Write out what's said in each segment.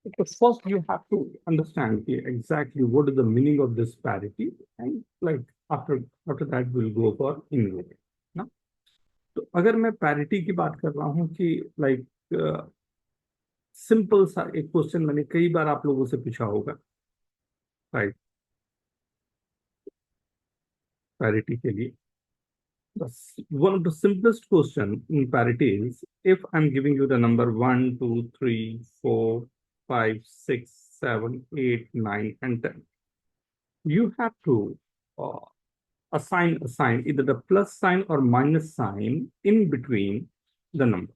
Because first you have to understand exactly what is the meaning of this parity, and like after that we'll go for inverse ना। तो अगर मैं parity की बात कर रहा हूँ कि लाइक सिंपल सा एक क्वेश्चन मैंने कई बार आप लोगों से पूछा होगा, राइट, पैरिटी के लिए one of the simplest question in parity is if I'm giving you the number 1, 2, 3, 4, 5, 6, 7, 8, 9, and 10, you have to uh, assign either the plus sign or minus sign in between the numbers.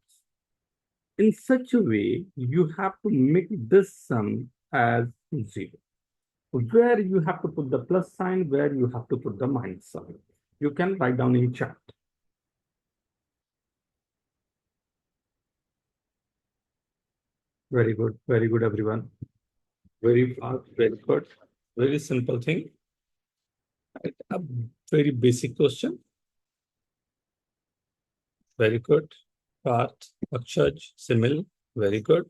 In such a way, you have to make this sum as zero. Where you have to put the plus sign, where you have to put the minus sign. You can write down in chat. very good, everyone. Very fast, very good. Very simple thing. A very basic question. Very good. Path, Akshaj, Simil. Very good.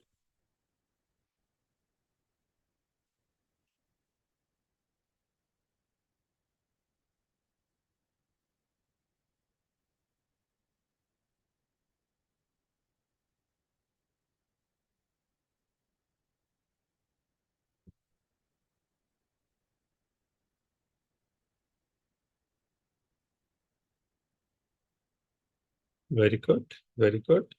Very good. Very good.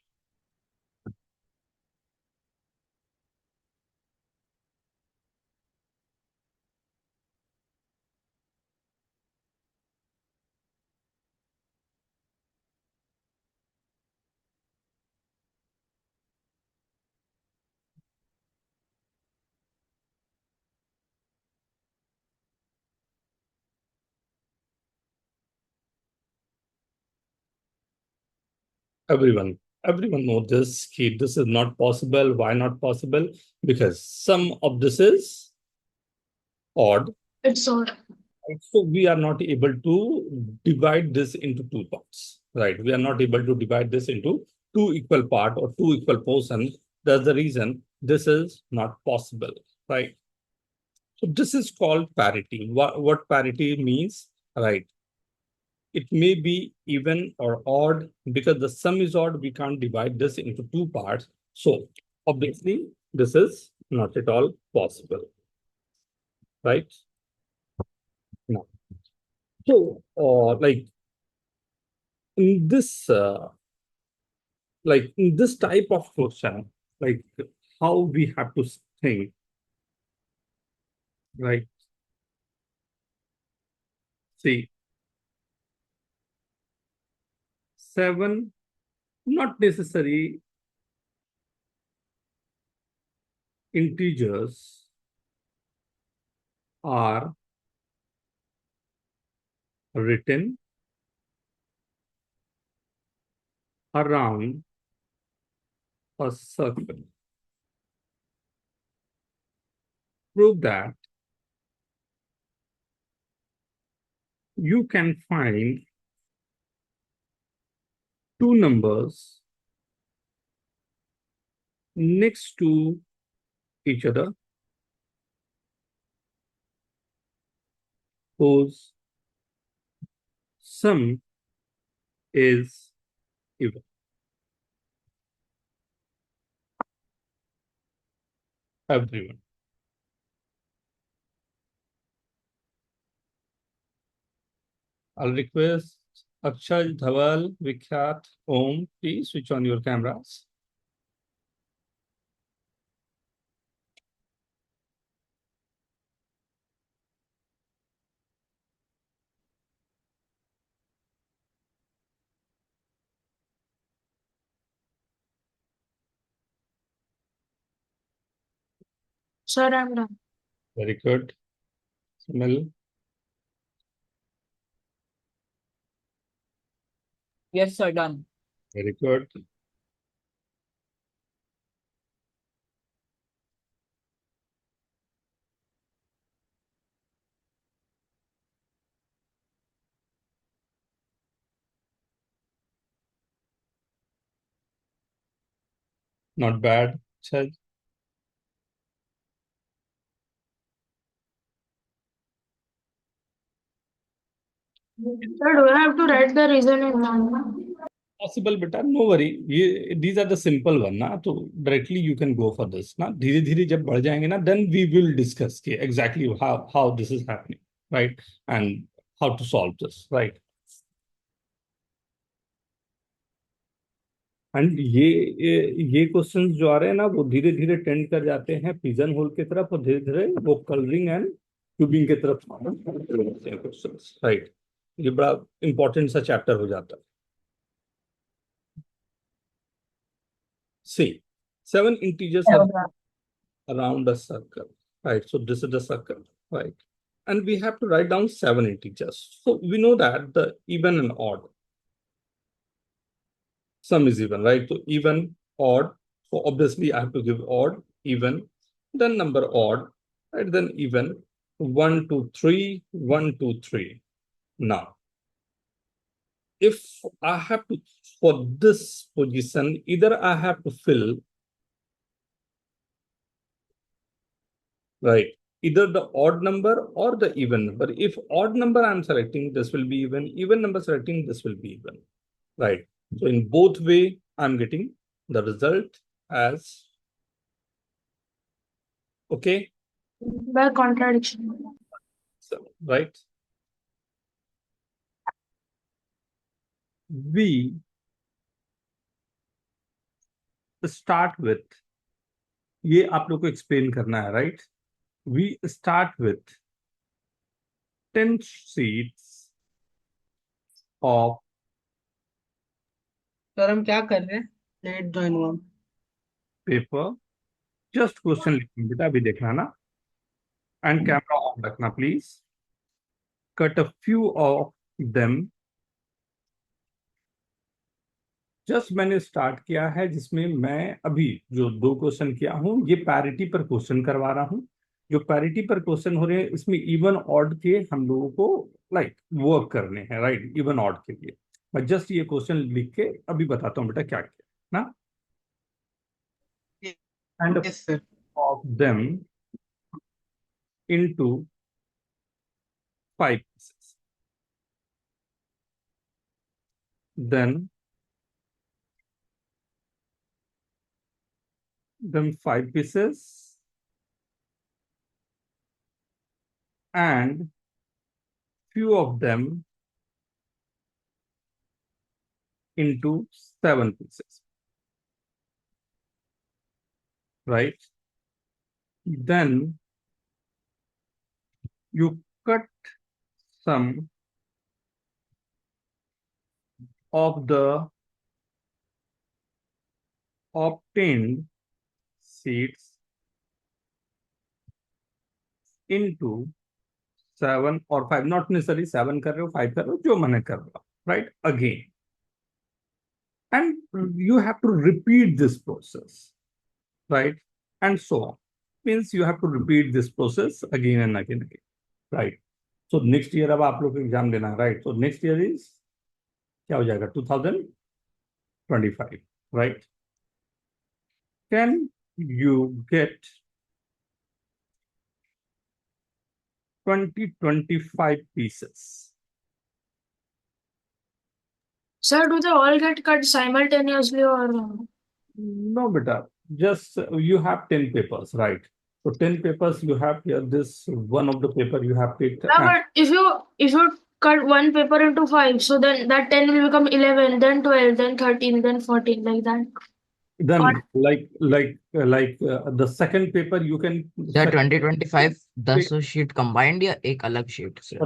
Everyone knows this. This is not possible. Why not possible? Because sum of this is odd. It's odd. So we are not able to divide this into two parts, right? We are not able to divide this into two equal part or two equal portions. That's the reason this is not possible, right? So this is called parity. What parity means, right? It may be even or odd. Because the sum is odd, we can't divide this into two parts. So obviously, this is not at all possible, right? No. So, like in this, like in this type of question, like how we have to think, right? See, seven, not necessary integers are written around a circle. Prove that you can find two numbers next to each other whose sum is even. Everyone. I'll request Akshay, Dhawal, Vikhyat, Om, please switch on your cameras. Sir, I'm done. Very good. Smell. Yes, sir, done. Very good. Not bad. Akshay. Sir, do I have to write the reason in one? Possible बेटा, no worry, ये these are the simple one ना, तो directly you can go for this ना। धीरे धीरे जब बढ़ जाएंगे ना, देन वी विल डिस्कस कि exactly how this is happening, right, and how to solve this, right. And ये क्वेश्चंस जो आ रहे हैं ना, वो धीरे धीरे टेंड कर जाते हैं पिजन होल की तरफ, और धीरे धीरे वो कलरिंग एंड क्यूबिंग की तरफ क्वेश्चंस, राइट। ये बड़ा इंपॉर्टेंट सा चैप्टर हो जाता है। See, 7 integers are around a circle, right? So this is the circle, right? And we have to write down 7 integers. So we know that the even and odd sum is even, right? So even, odd. So obviously I have to give odd, even, then number odd, right? Then even, 1, 2, 3, 1, 2, 3. Now, if I have to, for this position, either I have to fill, right, either the odd number or the even number. If odd number I'm selecting, this will be even number selecting, this will be even, right? So in both way, I'm getting the result as, okay, By contradiction. so, right? We start with, ये आप लोग को explain करना है, right? We start with 10 sheets of, sir हम क्या कर रहे हैं? लेट ज्वाइन हुआ। paper, just क्वेश्चन लिखेंगे बेटा, अभी देखना ना, and camera on रखना please. Cut a few of them. Just मैंने स्टार्ट किया है, जिसमें मैं अभी जो 2 क्वेश्चन किया हूं, ये पैरिटी पर क्वेश्चन करवा रहा हूं। जो पैरिटी पर क्वेश्चन हो रहे हैं, इसमें इवन ऑड के हम लोगों को लाइक वर्क करने हैं, राइट, इवन ऑड के लिए। मैं जस्ट ये क्वेश्चन लिख के अभी बताता हूँ बेटा क्या किया ना। And yes sir. Of them into 5 pieces, then 5 pieces, and few of them into 7 pieces, right? Then you cut some of the obtained seeds into 7 or 5, not necessarily 7 कर रहे हो, 5 कर रहे हो, जो मैंने कर रहा, right, again. And you have to repeat this process, right, and so on. Means you have to repeat this process again and again, right? So next year अब आप लोग एग्जाम देना है, right? So next year is क्या हो जाएगा, 2025, right? Can you get 25 pieces? Sir, do they all get cut simultaneously or? No, beta. Just you have 10 papers, right? So 10 papers you have here. This one of the paper you have picked. Yeah, but if you cut one paper into 5, so then that 10 will become 11, then 12, then 13, then 14, like that. Then Or- the second paper you can. Sir 2025 10 sheet combined या एक अलग sheet से?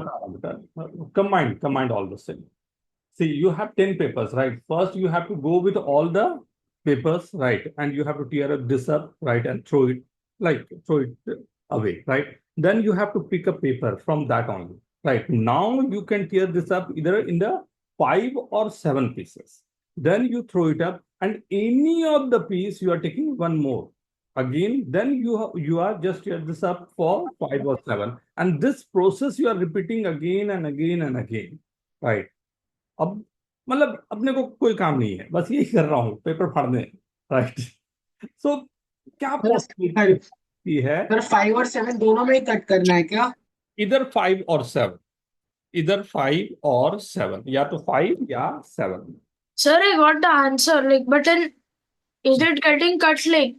Combined all the same. See, you have 10 papers, right? First, you have to go with all the papers, right? And you have to tear this up, right? And throw it away, right? Then you have to pick a paper from that only, right? Now you can tear this up either in the 5 or 7 pieces. Then you throw it up, and any of the piece you are taking one more. Again, then you are just tear this up for 5 or 7. And this process you are repeating again and again and again, right? अब मतलब अपने को कोई काम नहीं है, बस यही कर रहा हूँ, पेपर फाड़ने, राइट? सो क्या पॉसिबिलिटी है? सर 5 और 7 दोनों में ही कट करना है क्या? इधर 5 और 7, either 5 or 7. या तो 5 या 7. Sir, I got the answer. Like, but then is it getting cut like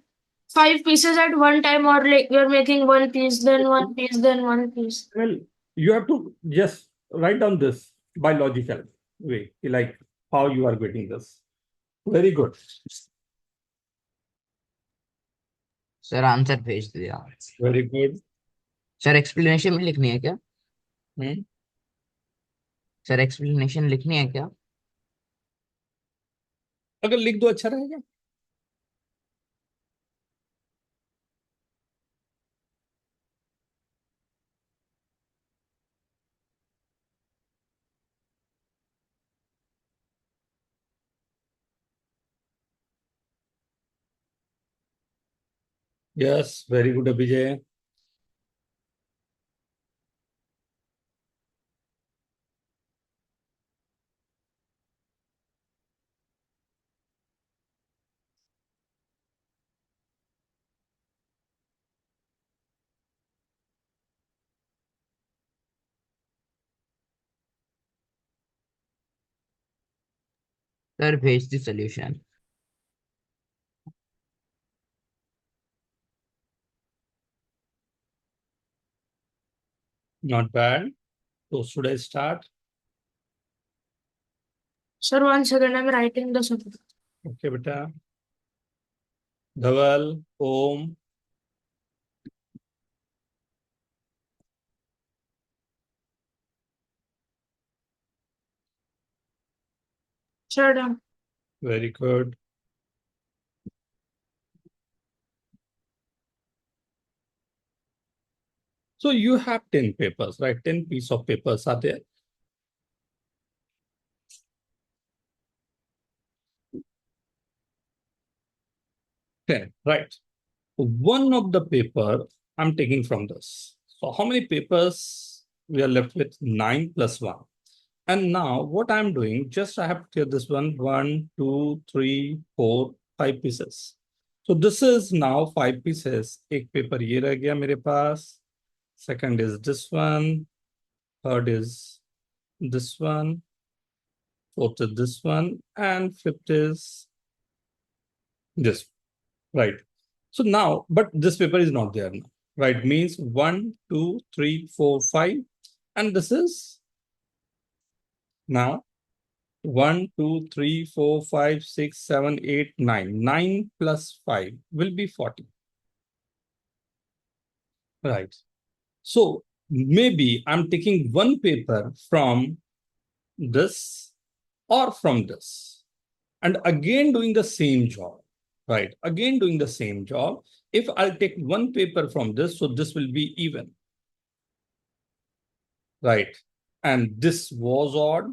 5 pieces at one time, or like you're making one piece, then one piece, then one piece? Well, you have to just write down this by logical way, like how you are getting this. Very good. Sir answer भेज दिया. Very good. Sir explanation में लिखनी है क्या? Hmm. Sir explanation लिखनी है क्या? अगर लिख दो अच्छा रहेगा. Yes, very good, Abhijay. Sir भेज दी solution. Not bad. So should I start? Sir, 1 second, I'm writing the solution. Okay, beta. Dhaval, Om. Sir, done. Very good. So you have 10 papers, right? 10 pieces of papers are there. Okay, right. One of the paper I'm taking from this. So how many papers we are left with? 9 plus 1. And now what I'm doing, just I have to clear this one. 1, 2, 3, 4, 5 pieces. So this is now 5 pieces. एक paper ये रह गया मेरे पास. Second is this one. Third is this one. Fourth is this one. And fifth is this. Right. So now, but this paper is not there now. Right. Means 1, 2, 3, 4, 5. And this is now 1, 2, 3, 4, 5, 6, 7, 8, 9. 9 plus 5 will be 40. Right. So maybe I'm taking one paper from this or from this, and again doing the same job. Right. Again doing the same job. If I'll take one paper from this, so this will be even. Right. And this was odd.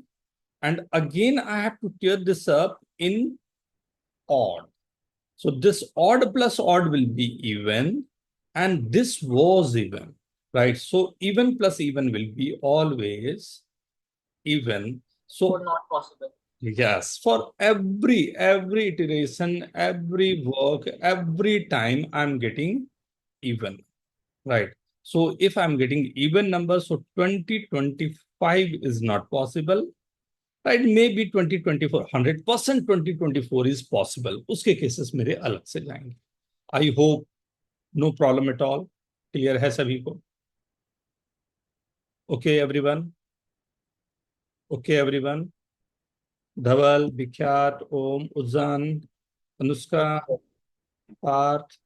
And again, I have to tear this up in odd. So this odd plus odd will be even. And this was even. Right. So even plus even will be always even. So not possible. yes, for every iteration, every work, every time I'm getting even, right? So if I'm getting even numbers, so 2025 is not possible, right? Maybe 2024, 100% 2024 is possible. उसके cases मेरे अलग से जाएंगे. I hope no problem at all. Clear है सभी को? Okay, everyone. Okay, everyone. Dhaval, Bikhyat, Om, Uzzan, Anushka, Parth,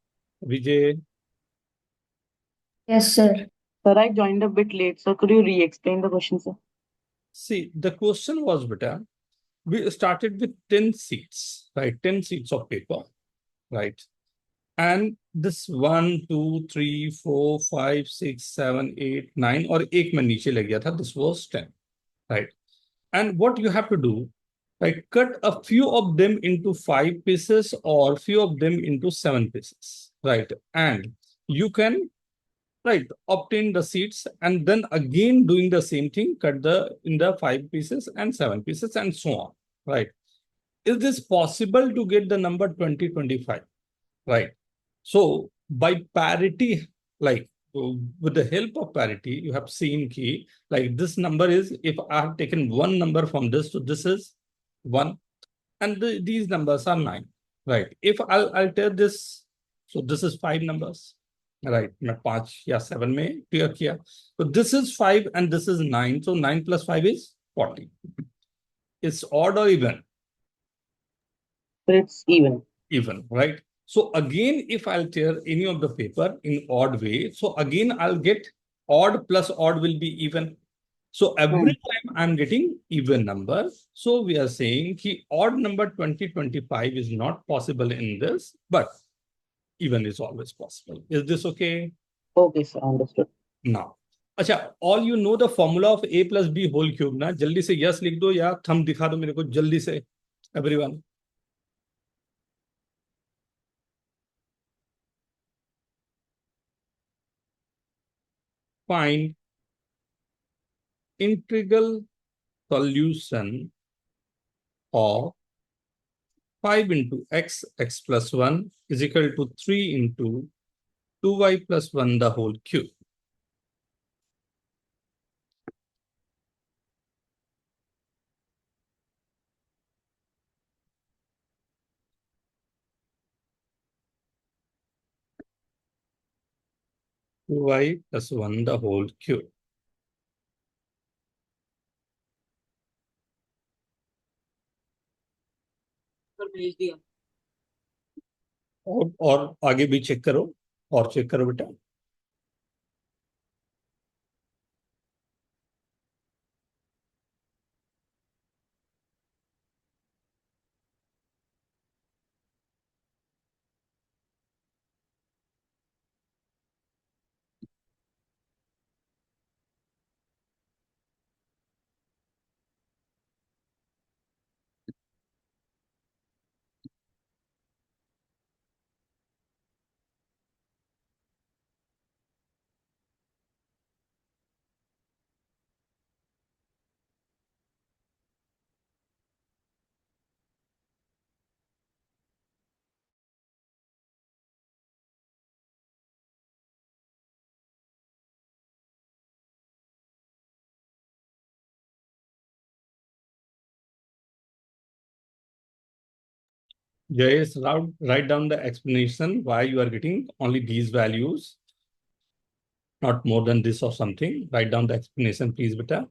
Vijay. Yes, sir. Sir, I joined a bit late, so could you re-explain the question, sir? See, the question was, beta, we started with 10 seats, right? 10 seats of paper, right? And this 1, 2, 3, 4, 5, 6, 7, 8, 9, or एक में नीचे लग गया था, this was 10, right? And what you have to do, right? Cut a few of them into 5 pieces or few of them into 7 pieces, right? And you can, right, obtain the seats and then again doing the same thing, cut in the 5 pieces and 7 pieces and so on, right? Is this possible to get the number 2025, right? So by parity, like So with the help of parity, you have seen key like this number is, if I have taken one number from this, so this is 1, and these numbers are 9, right? If I'll tell this, so this is 5 numbers, right? मैं 5 या 7 में clear किया. So this is 5 and this is 9. So 9 plus 5 is 40. It's odd or even? It's even. Even, right? So again, if I'll tear any of the paper in odd way, so again I'll get odd plus odd will be even. So every time I'm getting even number. So we are saying कि odd number 2025 is not possible in this, but even is always possible. Is this okay? Okay, sir. Understood. Now, अच्छा, all you know the formula of a plus b whole cube ना, जल्दी से yes लिख दो या thumb दिखा दो मेरे को जल्दी से, everyone. Find integral solution of 5 into x plus 1 is equal to 3 into 2y plus 1 the whole cube. Y plus 1 the whole cube. भेज दिया. और आगे भी चेक करो, और चेक करो बेटा. Yes, write down the explanation why you are getting only these values, not more than this or something. Write down the explanation, please, beta.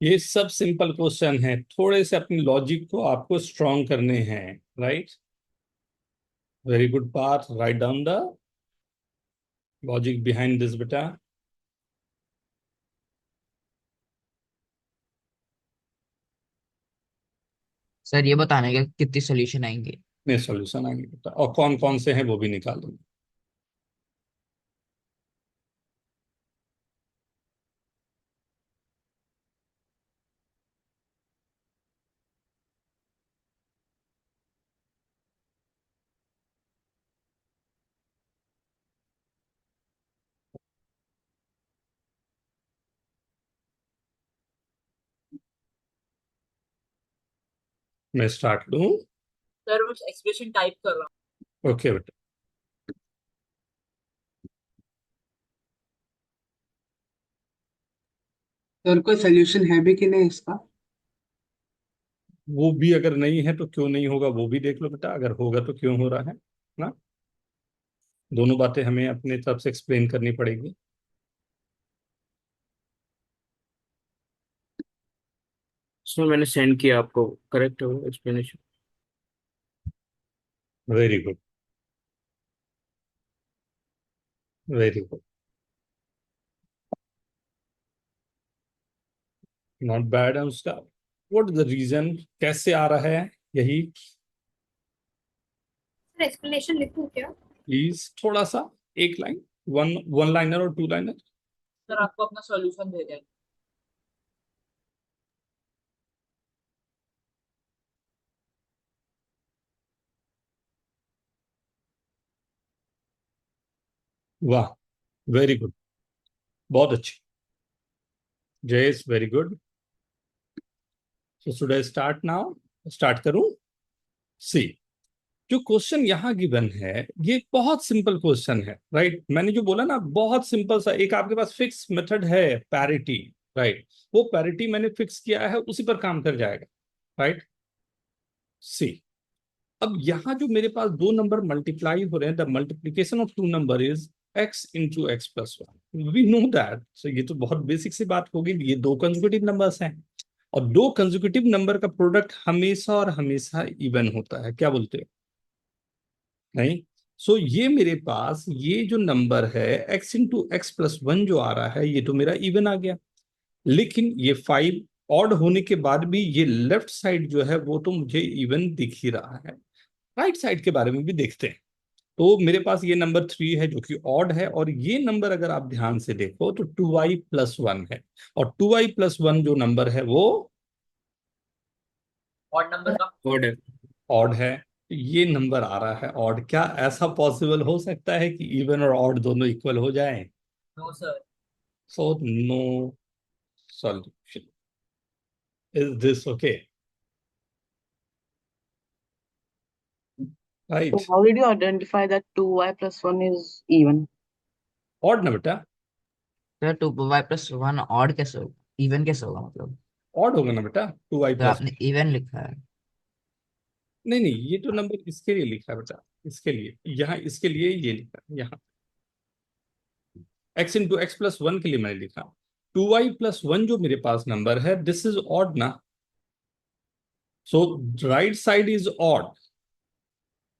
ये सब सिंपल क्वेश्चन है, थोड़े से अपनी लॉजिक को आपको स्ट्रॉन्ग करने हैं, right? Very good part. Write down the logic behind this बेटा. सर ये बताने का कितने सॉल्यूशन आएंगे? में सॉल्यूशन आएंगे बेटा, और कौन कौन से हैं वो भी निकाल देंगे. मैं स्टार्ट लूं? सर मैं एक्सप्रेशन टाइप कर रहा हूँ. ओके बेटा. सर कोई सोल्यूशन है भी कि नहीं इसका? वो भी अगर नहीं है तो क्यों नहीं होगा वो भी देख लो बेटा, अगर होगा तो क्यों हो रहा है ना. दोनों बातें हमें अपने तरफ से एक्सप्लेन करनी पड़ेगी. सर मैंने सेंड किया आपको, करेक्ट है वो explanation. Very good, very good, not bad है उसका. व्हाट द रीजन, कैसे आ रहा है यही एक्सप्लेनेशन लिखूं क्या? प्लीज थोड़ा सा, एक लाइन, वन लाइनर और टू लाइनर. सर आपको अपना सॉल्यूशन भेजा है. वाह, वेरी गुड. बहुत अच्छी। Jayesh, very good. So should I start now? Start करूं? सी, जो क्वेश्चन यहाँ गिवन है ये बहुत सिंपल क्वेश्चन है, राइट? मैंने जो बोला ना, बहुत सिंपल सा, एक आपके पास फिक्स मेथड है, पैरिटी, राइट? वो पैरिटी मैंने फिक्स किया है, उसी पर काम कर जाएगा, राइट? सी, अब यहाँ जो मेरे पास दो नंबर मल्टीप्लाई हो रहे हैं, the multiplication of two number is x into x plus one, we know that. So ये तो बहुत बेसिक सी बात होगी, ये दो कंसेक्यूटिव नंबर्स हैं, और दो कंसेक्यूटिव नंबर का प्रोडक्ट हमेशा और हमेशा इवन होता है, क्या बोलते हो? नहीं? सो ये मेरे पास ये जो नंबर है x into x plus one जो आ रहा है, ये तो मेरा इवन आ गया। लेकिन ये 5 ऑड होने के बाद भी ये लेफ्ट साइड जो है वो तो मुझे इवन दिख ही रहा है। राइट साइड के बारे में भी देखते हैं। तो मेरे पास ये नंबर 3 है जो कि ऑड है, और ये नंबर अगर आप ध्यान से देखो तो 2y प्लस वन है, और 2y प्लस वन जो नंबर है वो ऑड नंबर का ऑड है। ऑड है। ये नंबर आ रहा है ऑड। क्या ऐसा पॉसिबल हो सकता है कि इवन और ऑड दोनों इक्वल हो जाएं? No sir. So no solution. Is this okay? Right? So how did you identify that 2y plus 1 is even? Odd ना बेटा, सर 2y+1 ऑड कैसे होगा, इवन कैसे होगा मतलब? ऑड होगा ना बेटा, 2y तो प्लस। आपने इवन लिखा है। नहीं नहीं, ये तो नंबर इसके लिए लिखा है बेटा, इसके लिए, यहाँ इसके लिए ये लिखा है, यहाँ x into x plus one के लिए मैंने लिखा 2y प्लस वन जो मेरे पास नंबर है, दिस इज ऑड ना। So right side is odd,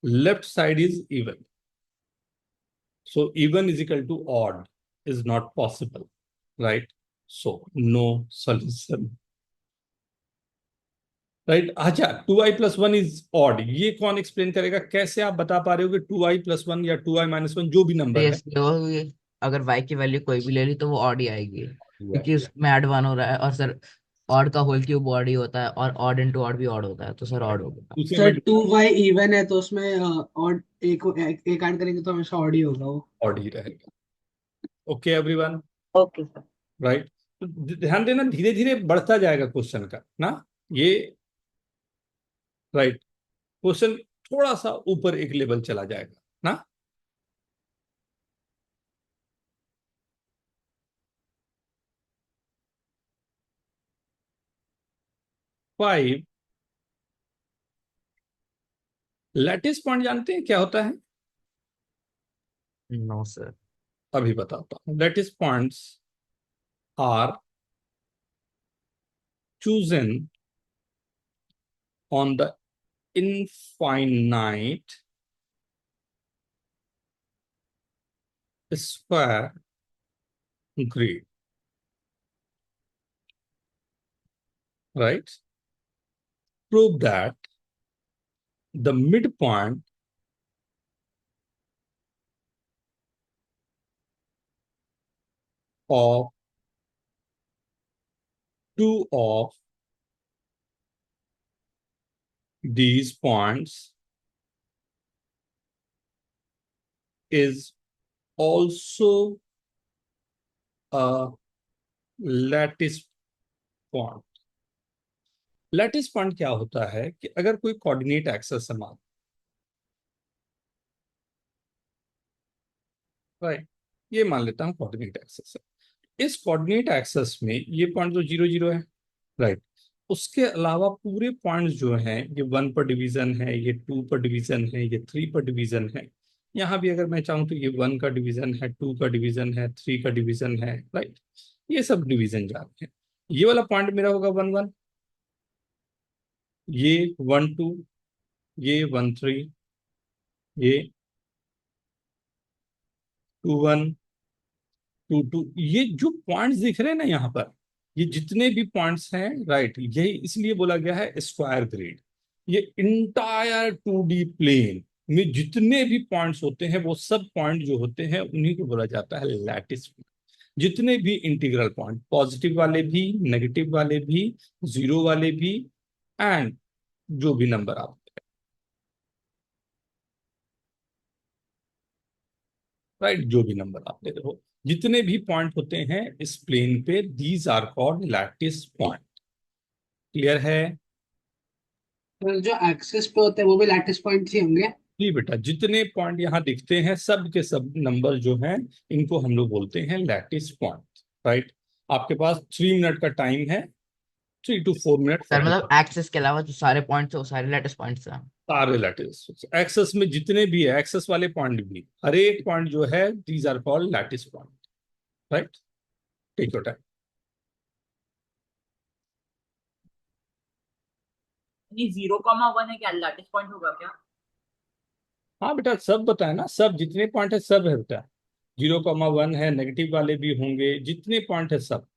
left side is even. So even is equal to odd is not possible, right? So no solution, right? अच्छा, 2y plus one is odd, ये कौन explain करेगा? कैसे आप बता पा रहे हो कि 2y प्लस वन या 2y माइनस वन जो भी तो नंबर है? इसलिए वो अगर y की वैल्यू कोई भी ले ली तो वो ऑड ही आएगी, क्योंकि उसमें ऐड वन हो रहा है, और सर ऑड का होल क्यूब ऑड ही होता है, और ऑड इंटू ऑड भी ऑड होता है, तो सर ऑड होगा। दूसरे सर में 2y इवन है तो उसमें और एक ऐड करेंगे तो हमेशा ऑड ही होगा वो। ऑड ही रहेगा। Okay everyone, Okay, sir. Right? तो ध्यान देना, धीरे धीरे बढ़ता जाएगा क्वेश्चन का ना ये, राइट? क्वेश्चन थोड़ा सा ऊपर एक लेवल चला जाएगा ना। फाइव, लैटिस पॉइंट जानते हैं क्या होता है? No sir. अभी बताता हूं। Lattice points are chosen on the infinite square grid, right? Prove that the midpoint of two of these points is also a lattice point. Lattice point क्या होता है कि अगर कोई कोऑर्डिनेट एक्सेस है, मान, राइट, ये मान लेता हूं कोऑर्डिनेट एक्सेस है। इस कोऑर्डिनेट एक्सेस में ये पॉइंट जो 0 0 है, राइट, उसके अलावा पूरे पॉइंट्स जो हैं, ये 1 पर डिवीजन है, ये 2 पर डिवीजन है, ये 3 पर डिवीजन है। यहाँ भी अगर मैं चाहूँ तो ये 1 का डिवीजन है, 2 का डिवीजन है, 3 का डिवीजन है, राइट? ये सब डिवीजन जा रहे हैं। ये वाला पॉइंट मेरा होगा 1 1, ये 1 2, ये 1 3, ये 2 1 2 2। ये जो पॉइंट्स दिख रहे हैं ना यहाँ पर, ये जितने भी पॉइंट्स हैं, राइट, यही इसलिए बोला गया है स्क्वायर ग्रिड। ये इंटायर 2D प्लेन में जितने भी पॉइंट्स होते हैं, वो सब पॉइंट जो होते हैं उन्हीं को बोला जाता है लैटिस। जितने भी इंटीग्रल पॉइंट, पॉजिटिव वाले भी, नेगेटिव वाले भी, जीरो वाले भी, एंड जो भी नंबर आप, राइट, जो भी नंबर आप ले रहे हो, जितने भी पॉइंट होते हैं इस प्लेन पे, these are called lattice point. Clear है? तो जो एक्सिस पे होते हैं वो भी लैटिस पॉइंट्स ही होंगे। जी बेटा, जितने पॉइंट यहाँ दिखते हैं सब के सब नंबर जो हैं इनको हम लोग बोलते हैं लैटिस पॉइंट। राइट, आपके पास 3 मिनट का टाइम है, 3 to 4 मिनट सर फॉर मतलब एक्सेस के अलावा जो सारे पॉइंट्स है वो सारे लेटेस्ट पॉइंट्स हैं। सारे लैटिस। एक्सेस में जितने भी है, एक्सेस वाले पॉइंट भी, हर एक पॉइंट जो है these are called lattice point. Right, take your time. नहीं 0,1 है क्या लैटिस पॉइंट होगा क्या? हाँ बेटा, सब बताए ना, सब जितने पॉइंट है सब है बेटा। 0,1 है, नेगेटिव वाले भी होंगे, जितने पॉइंट है सब।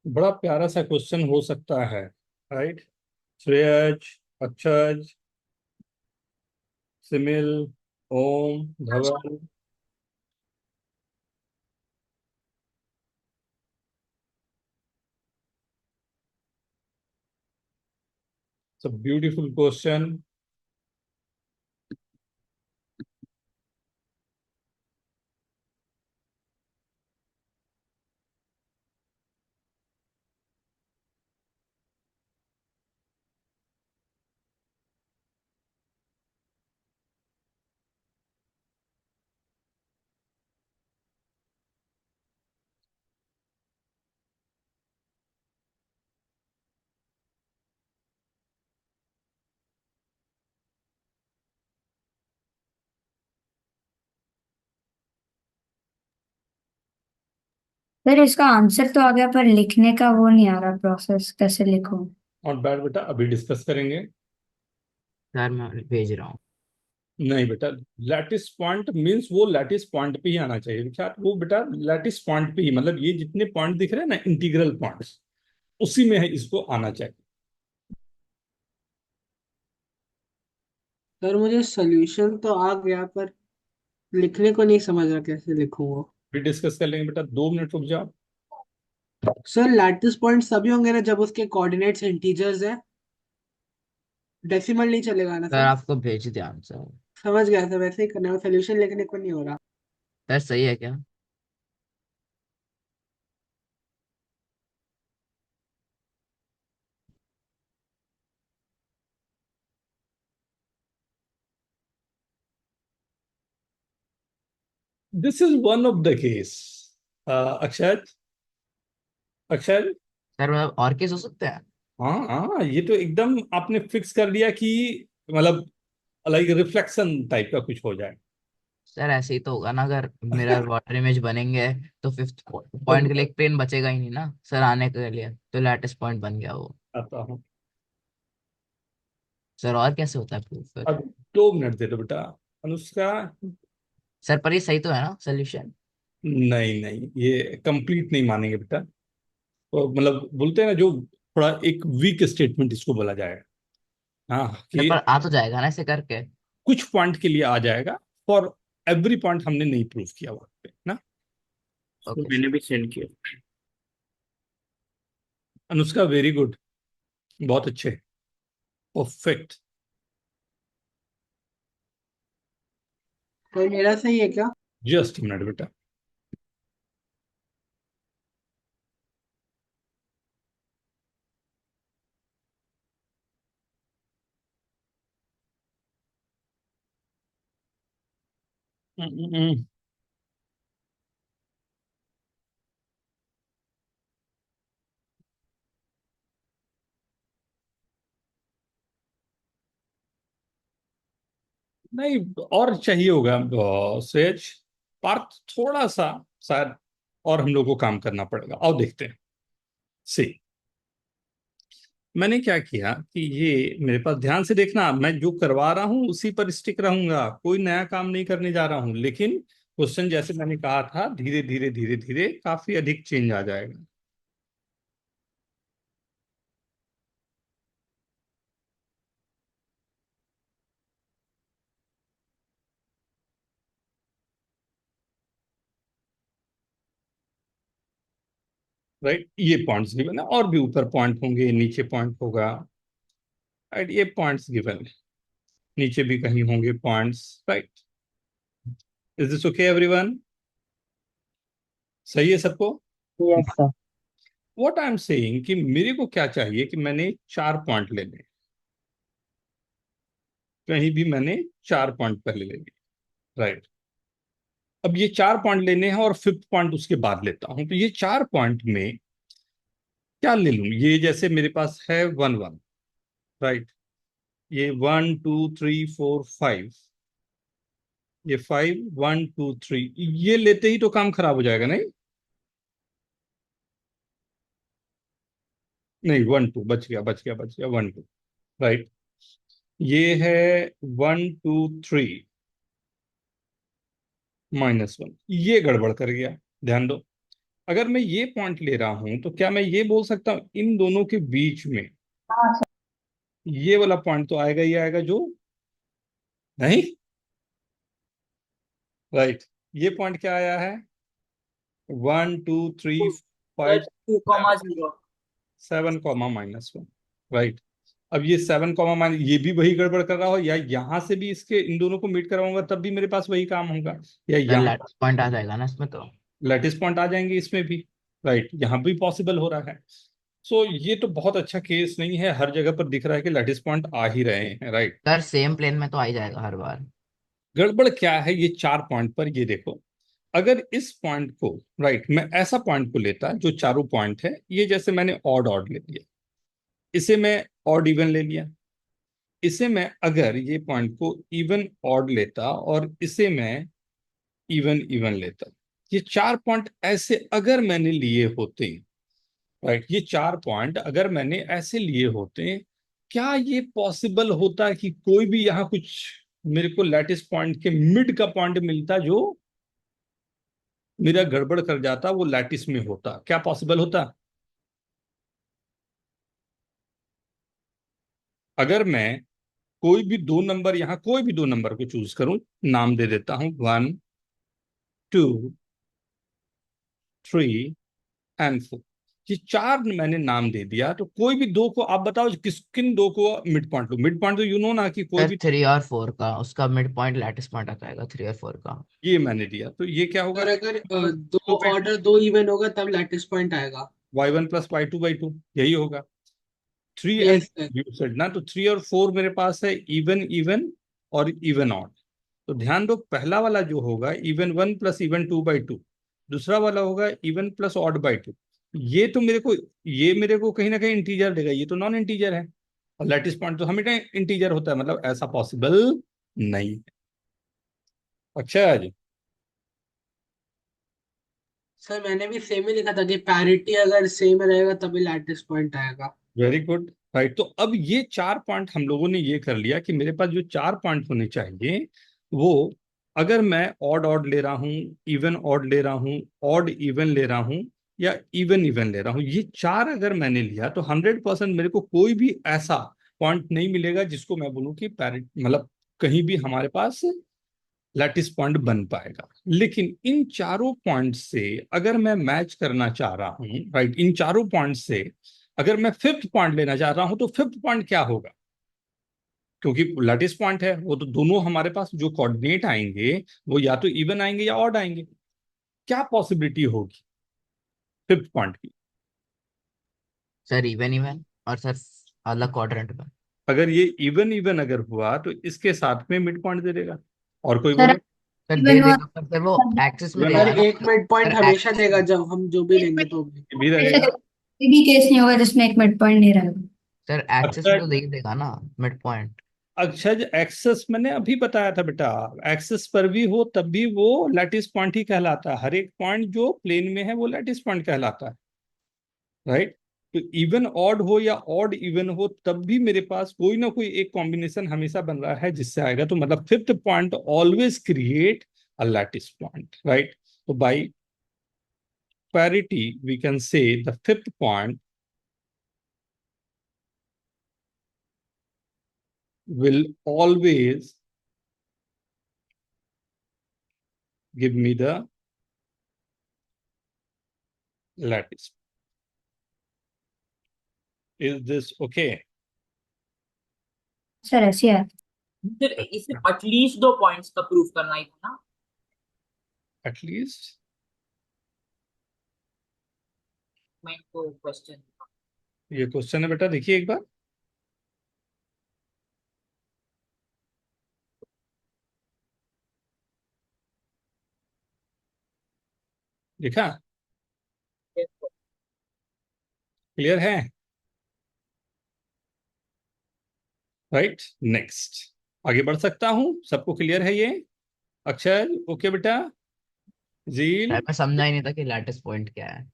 बड़ा प्यारा सा क्वेश्चन हो सकता है। Right, Shreyaj, Akshaj, Simil, Om, Dhaval. It's a beautiful question. Sir इसका आंसर तो आ गया पर लिखने का वो नहीं आ रहा, प्रोसेस कैसे लिखूं। और बैठ बेटा, अभी डिस्कस करेंगे। सर मैं भेज रहा हूँ। नहीं बेटा, लैटिस पॉइंट मींस वो लैटिस पॉइंट पे ही आना चाहिए क्या, वो बेटा लैटिस पॉइंट पे ही, मतलब ये जितने पॉइंट दिख रहे हैं ना इंटीग्रल पॉइंट्स, उसी में है इसको आना चाहिए। सर मुझे सोल्यूशन तो आ गया पर लिखने को नहीं समझ रहा कैसे लिखूं वो। फिर डिस्कस कर लेंगे बेटा, 2 मिनट रुक जाओ। सर लैटिस पॉइंट तभी होंगे ना जब उसके कोऑर्डिनेट्स इंटीजर्स है, डेसिमल नहीं चलेगा ना सर सर। आपको भेज दिया आंसर। समझ गया सर, वैसे ही करना है, सोल्यूशन लिखने को नहीं हो रहा। सर सही है क्या? This is one of the case. Akshay, Akshay. Sir मतलब और केस हो सकते हैं? हाँ हाँ, ये तो एकदम आपने फिक्स कर लिया कि मतलब लाइक रिफ्लेक्शन टाइप का कुछ हो जाए। सर ऐसे ही तो होगा ना, अगर मिरर वाटर इमेज बनेंगे तो फिफ्थ अब पॉइंट के लिए एक प्लेन बचेगा ही नहीं ना सर आने के लिए, तो लैटिस पॉइंट बन गया वो। आता हूँ। सर और कैसे होता है प्रूफ फिर? अब 2 मिनट दे दो बेटा। अनुष्का। सर पर ये सही तो है ना सोल्यूशन? नहीं नहीं, ये कंप्लीट नहीं मानेंगे बेटा। तो मतलब बोलते हैं ना, जो थोड़ा एक वीक स्टेटमेंट इसको बोला जाएगा। हाँ, सर कि पर आ तो जाएगा ना ऐसे करके। कुछ पॉइंट के लिए आ जाएगा, फॉर एवरी पॉइंट हमने नहीं प्रूव किया वहां पे ना। तो ओके मैंने सर। भी सेंड किया। अनुष्का, वेरी गुड, बहुत अच्छे, परफेक्ट। तो मेरा सही है क्या? जस्ट मिनट बेटा। नहीं, और चाहिए होगा सेज पार्थ, थोड़ा सा शायद और हम लोग को काम करना पड़ेगा। आओ देखते हैं। सी, मैंने क्या किया कि ये मेरे पास, ध्यान से देखना, मैं जो करवा रहा हूं उसी पर स्टिक रहूंगा, कोई नया काम नहीं करने जा रहा हूं, लेकिन क्वेश्चन जैसे मैंने कहा था, धीरे धीरे धीरे धीरे काफी अधिक चेंज आ जाएगा। राइट, ये पॉइंट्स गिवन है, और भी ऊपर पॉइंट होंगे, नीचे पॉइंट होगा। राइट, ये पॉइंट्स गिवन है, नीचे भी कहीं होंगे points. Right, is this okay everyone? सही है सबको? Yes, sir. What I am saying कि मेरे को क्या चाहिए कि मैंने 4 पॉइंट लेने, कहीं भी मैंने 4 पॉइंट पहले ले लिए। राइट, अब ये 4 पॉइंट लेने हैं और 5th पॉइंट उसके बाद लेता हूं, तो ये 4 पॉइंट में क्या ले लूं? ये जैसे मेरे पास है 1 1। राइट, ये 1 2 3 4 5, ये 5 1 2 3, ये लेते ही तो काम खराब हो जाएगा। नहीं नहीं, 1 2 बच गया, बच गया, बच गया, 1 2। राइट, ये है 1 2 3 -1, ये गड़बड़ कर गया। ध्यान दो, अगर मैं ये पॉइंट ले रहा हूं तो क्या मैं ये बोल सकता हूं इन दोनों के बीच में ये वाला पॉइंट तो आएगा ही आएगा जो, नहीं? राइट, ये पॉइंट क्या आया है? 1 2 3 5 2,0 7 कॉमा -1। राइट, अब ये 7 कॉमा माइनस, ये भी वही गड़बड़ कर रहा हो, या यहां से भी इसके इन दोनों को मीट कराऊंगा तब भी मेरे पास वही काम होगा, या सर यहाँ लैटिस पॉइंट आ जाएगा ना इसमें तो। लेटिस पॉइंट आ जाएंगे इसमें भी। राइट, यहाँ भी पॉसिबल हो रहा है। सो ये तो बहुत अच्छा केस नहीं है, हर जगह पर दिख रहा है कि लेटिस पॉइंट आ ही रहे हैं। राइट, सर सेम प्लेन में तो आ ही जाएगा हर बार। गड़बड़ क्या है, ये 4 पॉइंट पर ये देखो, अगर इस पॉइंट को, राइट, मैं ऐसा पॉइंट को लेता जो चारों पॉइंट है, ये जैसे मैंने ऑड ऑड ले लिया, इसे मैं ऑड इवन ले लिया, इसे मैं अगर ये पॉइंट को इवन ऑड लेता और इसे मैं इवन इवन लेता, ये 4 पॉइंट ऐसे अगर मैंने लिए होते, राइट, ये 4 पॉइंट अगर मैंने ऐसे लिए होते, क्या ये पॉसिबल होता कि कोई भी यहाँ कुछ मेरे को लैटिस पॉइंट के मिड का पॉइंट मिलता जो मेरा गड़बड़ कर जाता, वो लैटिस में होता? क्या पॉसिबल होता? अगर मैं कोई भी 2 नंबर, यहाँ कोई भी 2 नंबर को चूज करूं, नाम दे देता हूं 1 2 3 एंड 4, ये 4 मैंने नाम दे दिया, तो कोई भी 2 को आप बताओ किस किन 2 को मिड पॉइंट लो। मिड पॉइंट तो यू नो ना कि कोई सर भी, 3 और 4 का, उसका मिड पॉइंट लैटिस पॉइंट आ जाएगा 3 और 4 का। ये मैंने दिया, तो ये क्या होगा? और अगर दो ऑर्डर दो इवन होगा तब लैटिस पॉइंट आएगा। y1 + y2/2, यही होगा। 3 yes and sir. You said ना, तो 3 और 4 मेरे पास है इवन इवन और इवन ऑड। तो ध्यान दो, पहला वाला जो होगा इवन 1 + इवन 2/2, दूसरा वाला होगा इवन प्लस ऑड बाई 2। ये मेरे को कहीं ना कहीं इंटीजर देगा, ये तो नॉन इंटीजर है, और लैटिस पॉइंट तो हमेशा इंटीजर होता है, मतलब ऐसा पॉसिबल नहीं है। अच्छा जी, सर मैंने भी सेम ही लिखा था कि पैरिटी अगर सेम रहेगा तभी लैटिस पॉइंट आएगा। Very good. राइट, तो अब ये 4 पॉइंट हम लोगों ने ये कर लिया कि मेरे पास जो 4 पॉइंट होने चाहिए, वो अगर मैं ऑड ऑड ले रहा हूँ, इवन ऑड ले रहा हूँ, ऑड इवन ले रहा हूँ, या इवन इवन ले रहा हूँ, ये 4 अगर मैंने लिया तो 100% मेरे को कोई भी ऐसा पॉइंट नहीं मिलेगा जिसको मैं बोलूँ कि पैरिट, मतलब कहीं भी हमारे पास लैटिस पॉइंट बन पाएगा। लेकिन इन चारों पॉइंट से अगर मैं मैच करना चाह रहा हूं, राइट, इन चारों पॉइंट से अगर मैं 5th पॉइंट लेना चाह रहा हूं, तो 5th पॉइंट क्या होगा? क्योंकि लैटिस पॉइंट है, वो तो दोनों हमारे पास जो कोऑर्डिनेट आएंगे वो या तो इवन आएंगे या ऑड आएंगे। क्या पॉसिबिलिटी होगी 5th पॉइंट की? सर इवन इवन, और सर अलग क्वाड्रेंट में। अगर ये इवन इवन अगर हुआ तो इसके साथ में मिड पॉइंट दे देगा, और कोई सर बोले? सर इवन दे और देगा, पर सर वो एक्सिस में इवन देगा सर ना। एक मिड पॉइंट सर हमेशा एक्सिस देगा में, जब हम जो भी लेंगे तो भी। भी रहेगा। कोई भी केस नहीं होगा जिसमें एक मिड पॉइंट नहीं रहेगा। सर एक्सिस अच्छा, में तो दे ही देगा ना मिड पॉइंट। अक्षय एक्सेस मैंने अभी बताया था बेटा, एक्सेस पर भी हो तब भी वो लैटिस पॉइंट ही कहलाता है। हर एक पॉइंट जो प्लेन में है वो लैटिस पॉइंट कहलाता है, राइट। तो इवन ऑड हो या ऑड इवन हो तब भी मेरे पास कोई ना कोई एक कॉम्बिनेशन हमेशा बन रहा है जिससे आएगा। तो मतलब fifth point always create a lattice point, right. तो bye parity we can say the fifth point will always give me the lattice. Is this okay? Sir ऐसे यार फिर इसे एटलीस्ट 2 पॉइंट्स का प्रूफ करना ही था ना। At least मैं को क्वेश्चन ये क्वेश्चन है बेटा, देखिए एक बार। देखा? क्लियर है? राइट, नेक्स्ट आगे बढ़ सकता हूं? सबको क्लियर है ये? अक्षर ओके बेटा? जील? मैं समझा ही नहीं था कि लैटिस पॉइंट क्या है।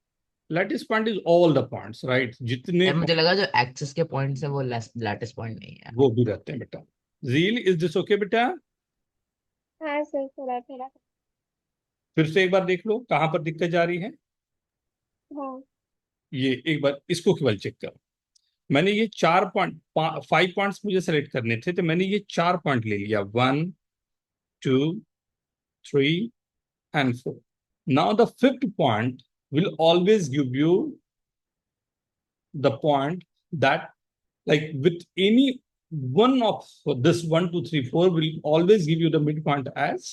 Lattice point is all the points, right. जितने यार मुझे लगा जो एक्सिस के पॉइंट्स है वो लैटिस पॉइंट नहीं है। वो भी रहते हैं बेटा। जील, इज दिस ओके बेटा? हाँ सर, थोड़ा थोड़ा। फिर से एक बार देख लो कहां पर दिक्कत जा रही है। हाँ। ये एक बार इसको केवल चेक करो। मैंने ये 4 पॉइंट 5 पॉइंट्स मुझे सेलेक्ट करने थे, तो मैंने ये 4 पॉइंट ले लिया, 1, 2, 3 and 4। Now the fifth point will always give you the point that, like with any one of this 1, 2, 3, 4 will always give you the midpoint as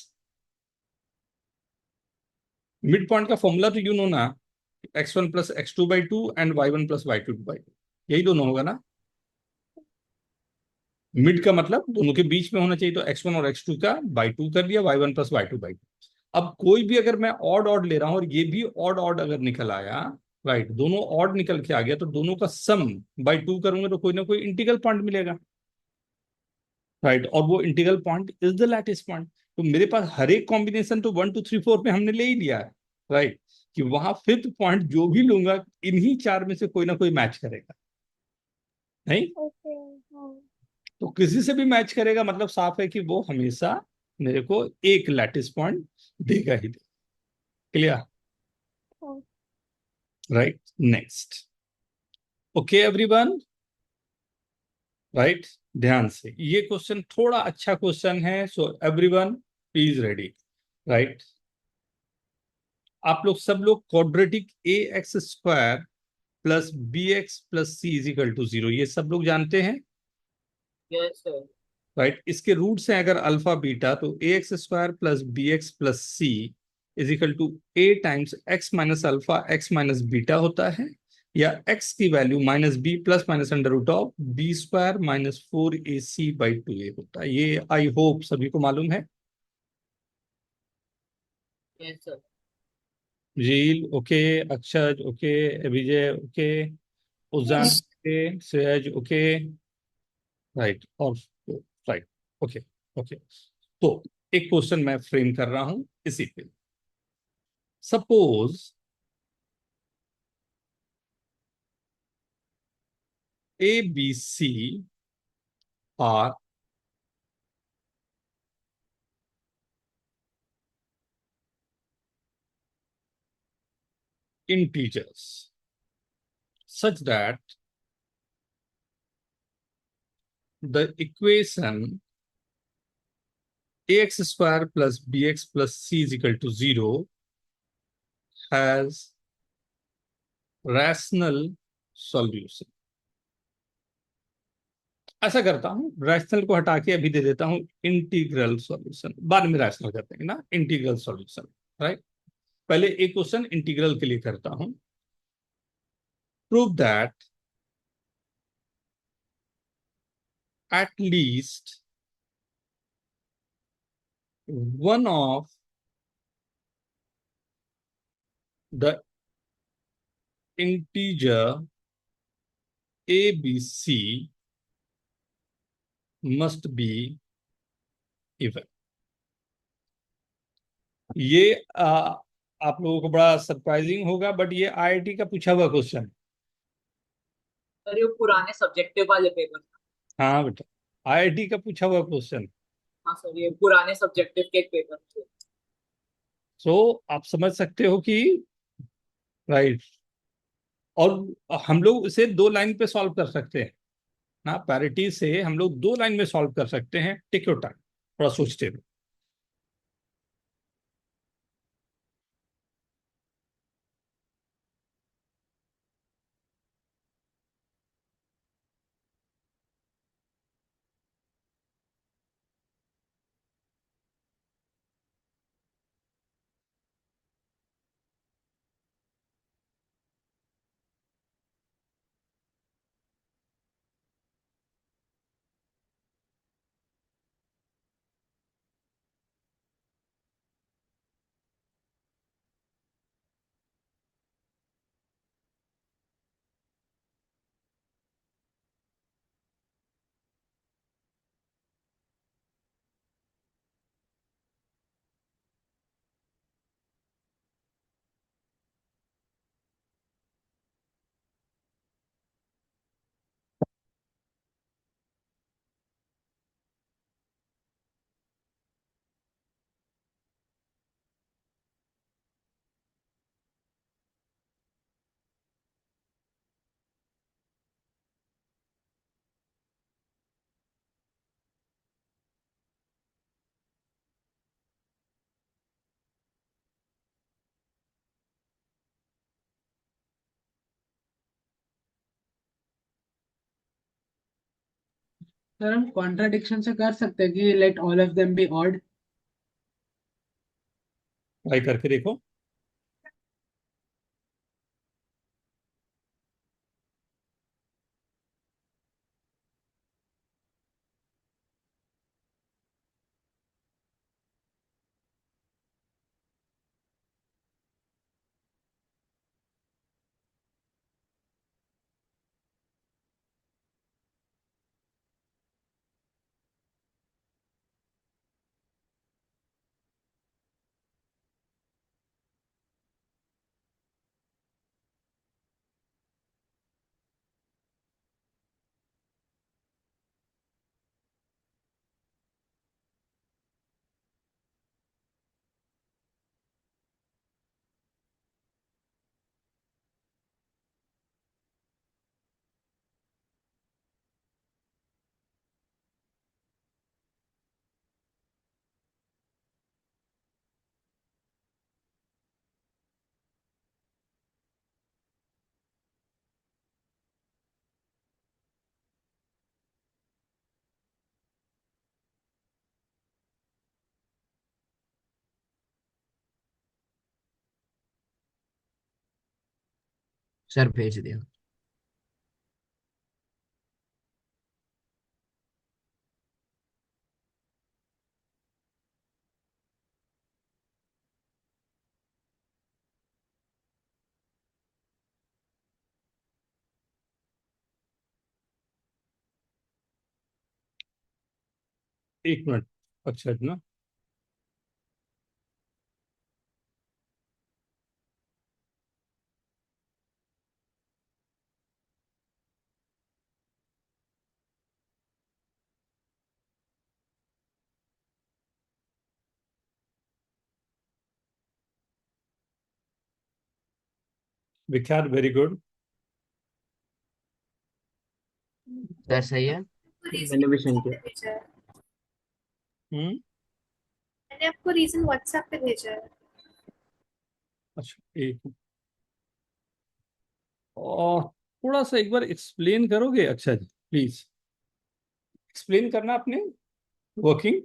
midpoint का फॉर्मूला तो यू नो ना, x1 plus x2/2 and y1 plus y2/2, यही दोनों होगा ना। Mid का मतलब दोनों के बीच में होना चाहिए, तो x1 और x2 का बाई 2 कर दिया, y1 plus y2/2। अब कोई भी अगर मैं ऑड ऑड ले रहा हूं और ये भी ऑड ऑड अगर निकल आया, राइट, दोनों ऑड निकल के आ गया, तो दोनों का सम बाई 2 करूंगा तो कोई ना कोई इंटीग्रल पॉइंट मिलेगा, राइट। और वो integral point is the lattice point. तो मेरे पास हर एक कॉम्बिनेशन तो 1, 2, 3, 4 में हमने ले ही लिया है, राइट, कि वहां फिफ्थ पॉइंट जो भी लूंगा इन्हीं चार में से कोई ना कोई मैच करेगा, नहीं? ओके। हाँ। तो किसी से भी मैच करेगा, मतलब साफ है कि वो हमेशा मेरे को एक लैटिस पॉइंट देगा ही देगा। क्लियर? हाँ। Right, next. Okay everyone, right. ध्यान से, ये क्वेश्चन थोड़ा अच्छा क्वेश्चन है, so everyone please ready, right. आप लोग सब लोग quadratic a x square plus B x plus C is equal to 0 ये सब लोग जानते हैं, यस सर। राइट। इसके रूट्स हैं अगर अल्फा बीटा, तो a x square plus B x plus C is equal to a times x minus alpha x minus beta होता है, या एक्स की value minus B plus minus under root of B square minus 4ac/2a होता है। ये I hope सभी को मालूम है। Yes sir. झील ओके, अक्षय ओके, विजय ओके, उजान Yes. ओके, सहज ओके, राइट। और राइट, ओके ओके। तो एक क्वेश्चन मैं फ्रेम कर रहा हूं इसी पे। Suppose A B C are integers such that the equation ax square plus bx plus c is equal to 0 has rational solution। ऐसा करता हूं, रैशनल को हटा के अभी दे देता हूं इंटीग्रल सॉल्यूशन, बाद में रैशनल करते हैं ना, इंटीग्रल सॉल्यूशन, राइट। पहले एक क्वेश्चन इंटीग्रल के लिए करता हूं। Prove that at least one of the integer a b c must be even. ये आप लोगों को बड़ा सरप्राइजिंग होगा, बट ये आईआईटी का पूछा हुआ क्वेश्चन। सर ये पुराने सब्जेक्टिव वाले पेपर। हाँ बेटा, आईआईटी का पूछा हुआ क्वेश्चन। हाँ सर ये पुराने सब्जेक्टिव के पेपर थे। सो आप समझ सकते हो कि राइट। और हम लोग इसे 2 लाइन पे सॉल्व कर सकते हैं ना, पैरिटी से हम लोग 2 लाइन में सॉल्व कर सकते हैं। टेक योर टाइम, थोड़ा सोचते रहो। सर हम कॉन्ट्राडिक्शन से कर सकते हैं कि let all of them be odd. Try करके देखो। सर भेज दिया। एक मिनट। अच्छा ना, विख्यात, वेरी गुड। सर सही है। मैंने भी सेंड किया। हम्म। मैंने आपको रीजन व्हाट्सएप पे भेजा है। अच्छा, एक और थोड़ा सा एक बार एक्सप्लेन करोगे? अच्छा जी, प्लीज एक्सप्लेन करना अपने वर्किंग।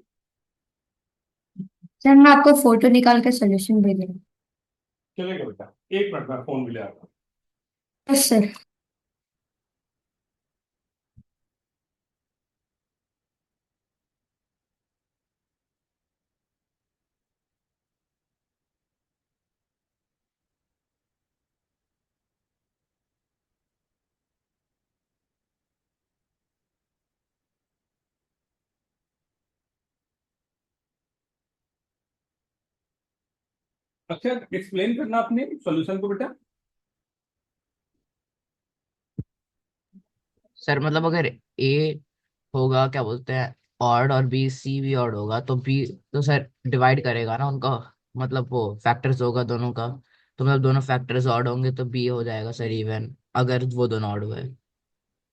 सर मैं आपको फोटो निकाल के सोल्यूशन भेजूंगा। चलेगा बेटा, एक मिनट में फोन भी ले आता हूँ। Yes sir. अच्छा, एक्सप्लेन करना अपने सॉल्यूशन को बेटा। सर मतलब अगर ए होगा क्या बोलते हैं ऑड और बी सी भी ऑड होगा तो बी तो सर डिवाइड करेगा ना उनका, मतलब वो फैक्टर्स होगा दोनों का, तो मतलब दोनों फैक्टर्स ऑड होंगे तो बी हो जाएगा सर इवन, अगर वो दोनों ऑड हुए।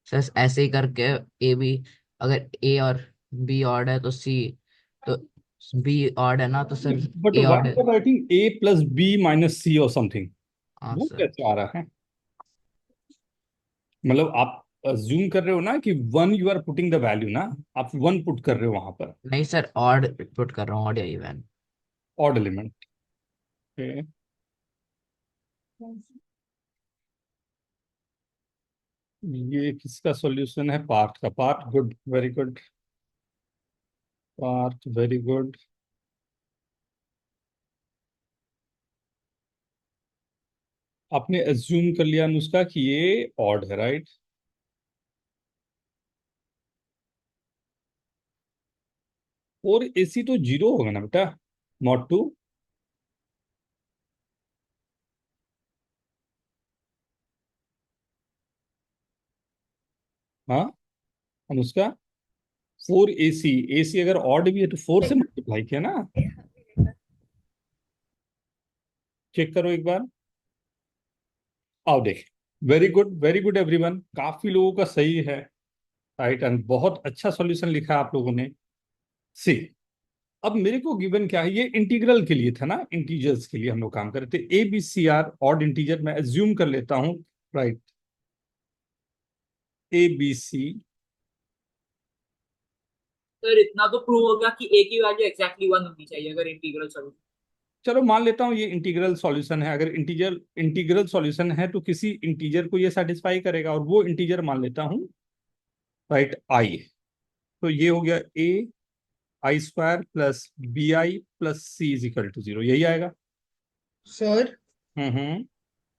सर ऐसे ही करके ए बी, अगर ए और बी ऑड है तो सी, तो बी ऑड है ना तो sir but a odd why है। You are writing a plus b minus c और समथिंग, हाँ वो सर। कैसे आ रहा है? मतलब आप अज्यूम कर रहे हो ना कि when you are putting the value ना, आप वन पुट कर रहे हो वहां पर, नहीं सर ऑड पुट कर रहा हूँ, ऑड या इवन। Odd element. ये किसका सॉल्यूशन है? पार्थ का। Parth good, very good, Parth very good. आपने अज्यूम कर लिया अनुष्का कि ये ऑड है, राइट? और एसी तो जीरो होगा ना बेटा, नॉट टू। हाँ अनुष्का, फोर एसी, एसी अगर ऑड भी है तो फोर से मल्टीप्लाई किया ना, चेक करो एक बार। आओ देख, वेरी गुड एवरीवन, काफी लोगों का सही है, राइट, एंड बहुत अच्छा सॉल्यूशन लिखा है आप लोगों ने। सी, अब मेरे को गिवन क्या है, ये इंटीग्रल के लिए था ना, इंटीजर्स के लिए हम लोग काम कर रहे थे। A B C are odd integer, मैं एज्यूम कर लेता हूं, right, A B C. Sir इतना तो प्रूव हो गया कि ए की वैल्यू एग्जैक्टली 1 होनी चाहिए अगर इंटीग्रल सॉल्यूशन। चलो मान लेता हूं ये इंटीग्रल सॉल्यूशन है, अगर इंटीग्रल सॉल्यूशन है तो किसी इंटीजर को ये सेटिस्फाई करेगा, और वो इंटीजर मान लेता हूं, राइट, आई। तो ये हो गया a i square plus b i plus C is equal to zero, यही आएगा। सर हम्म।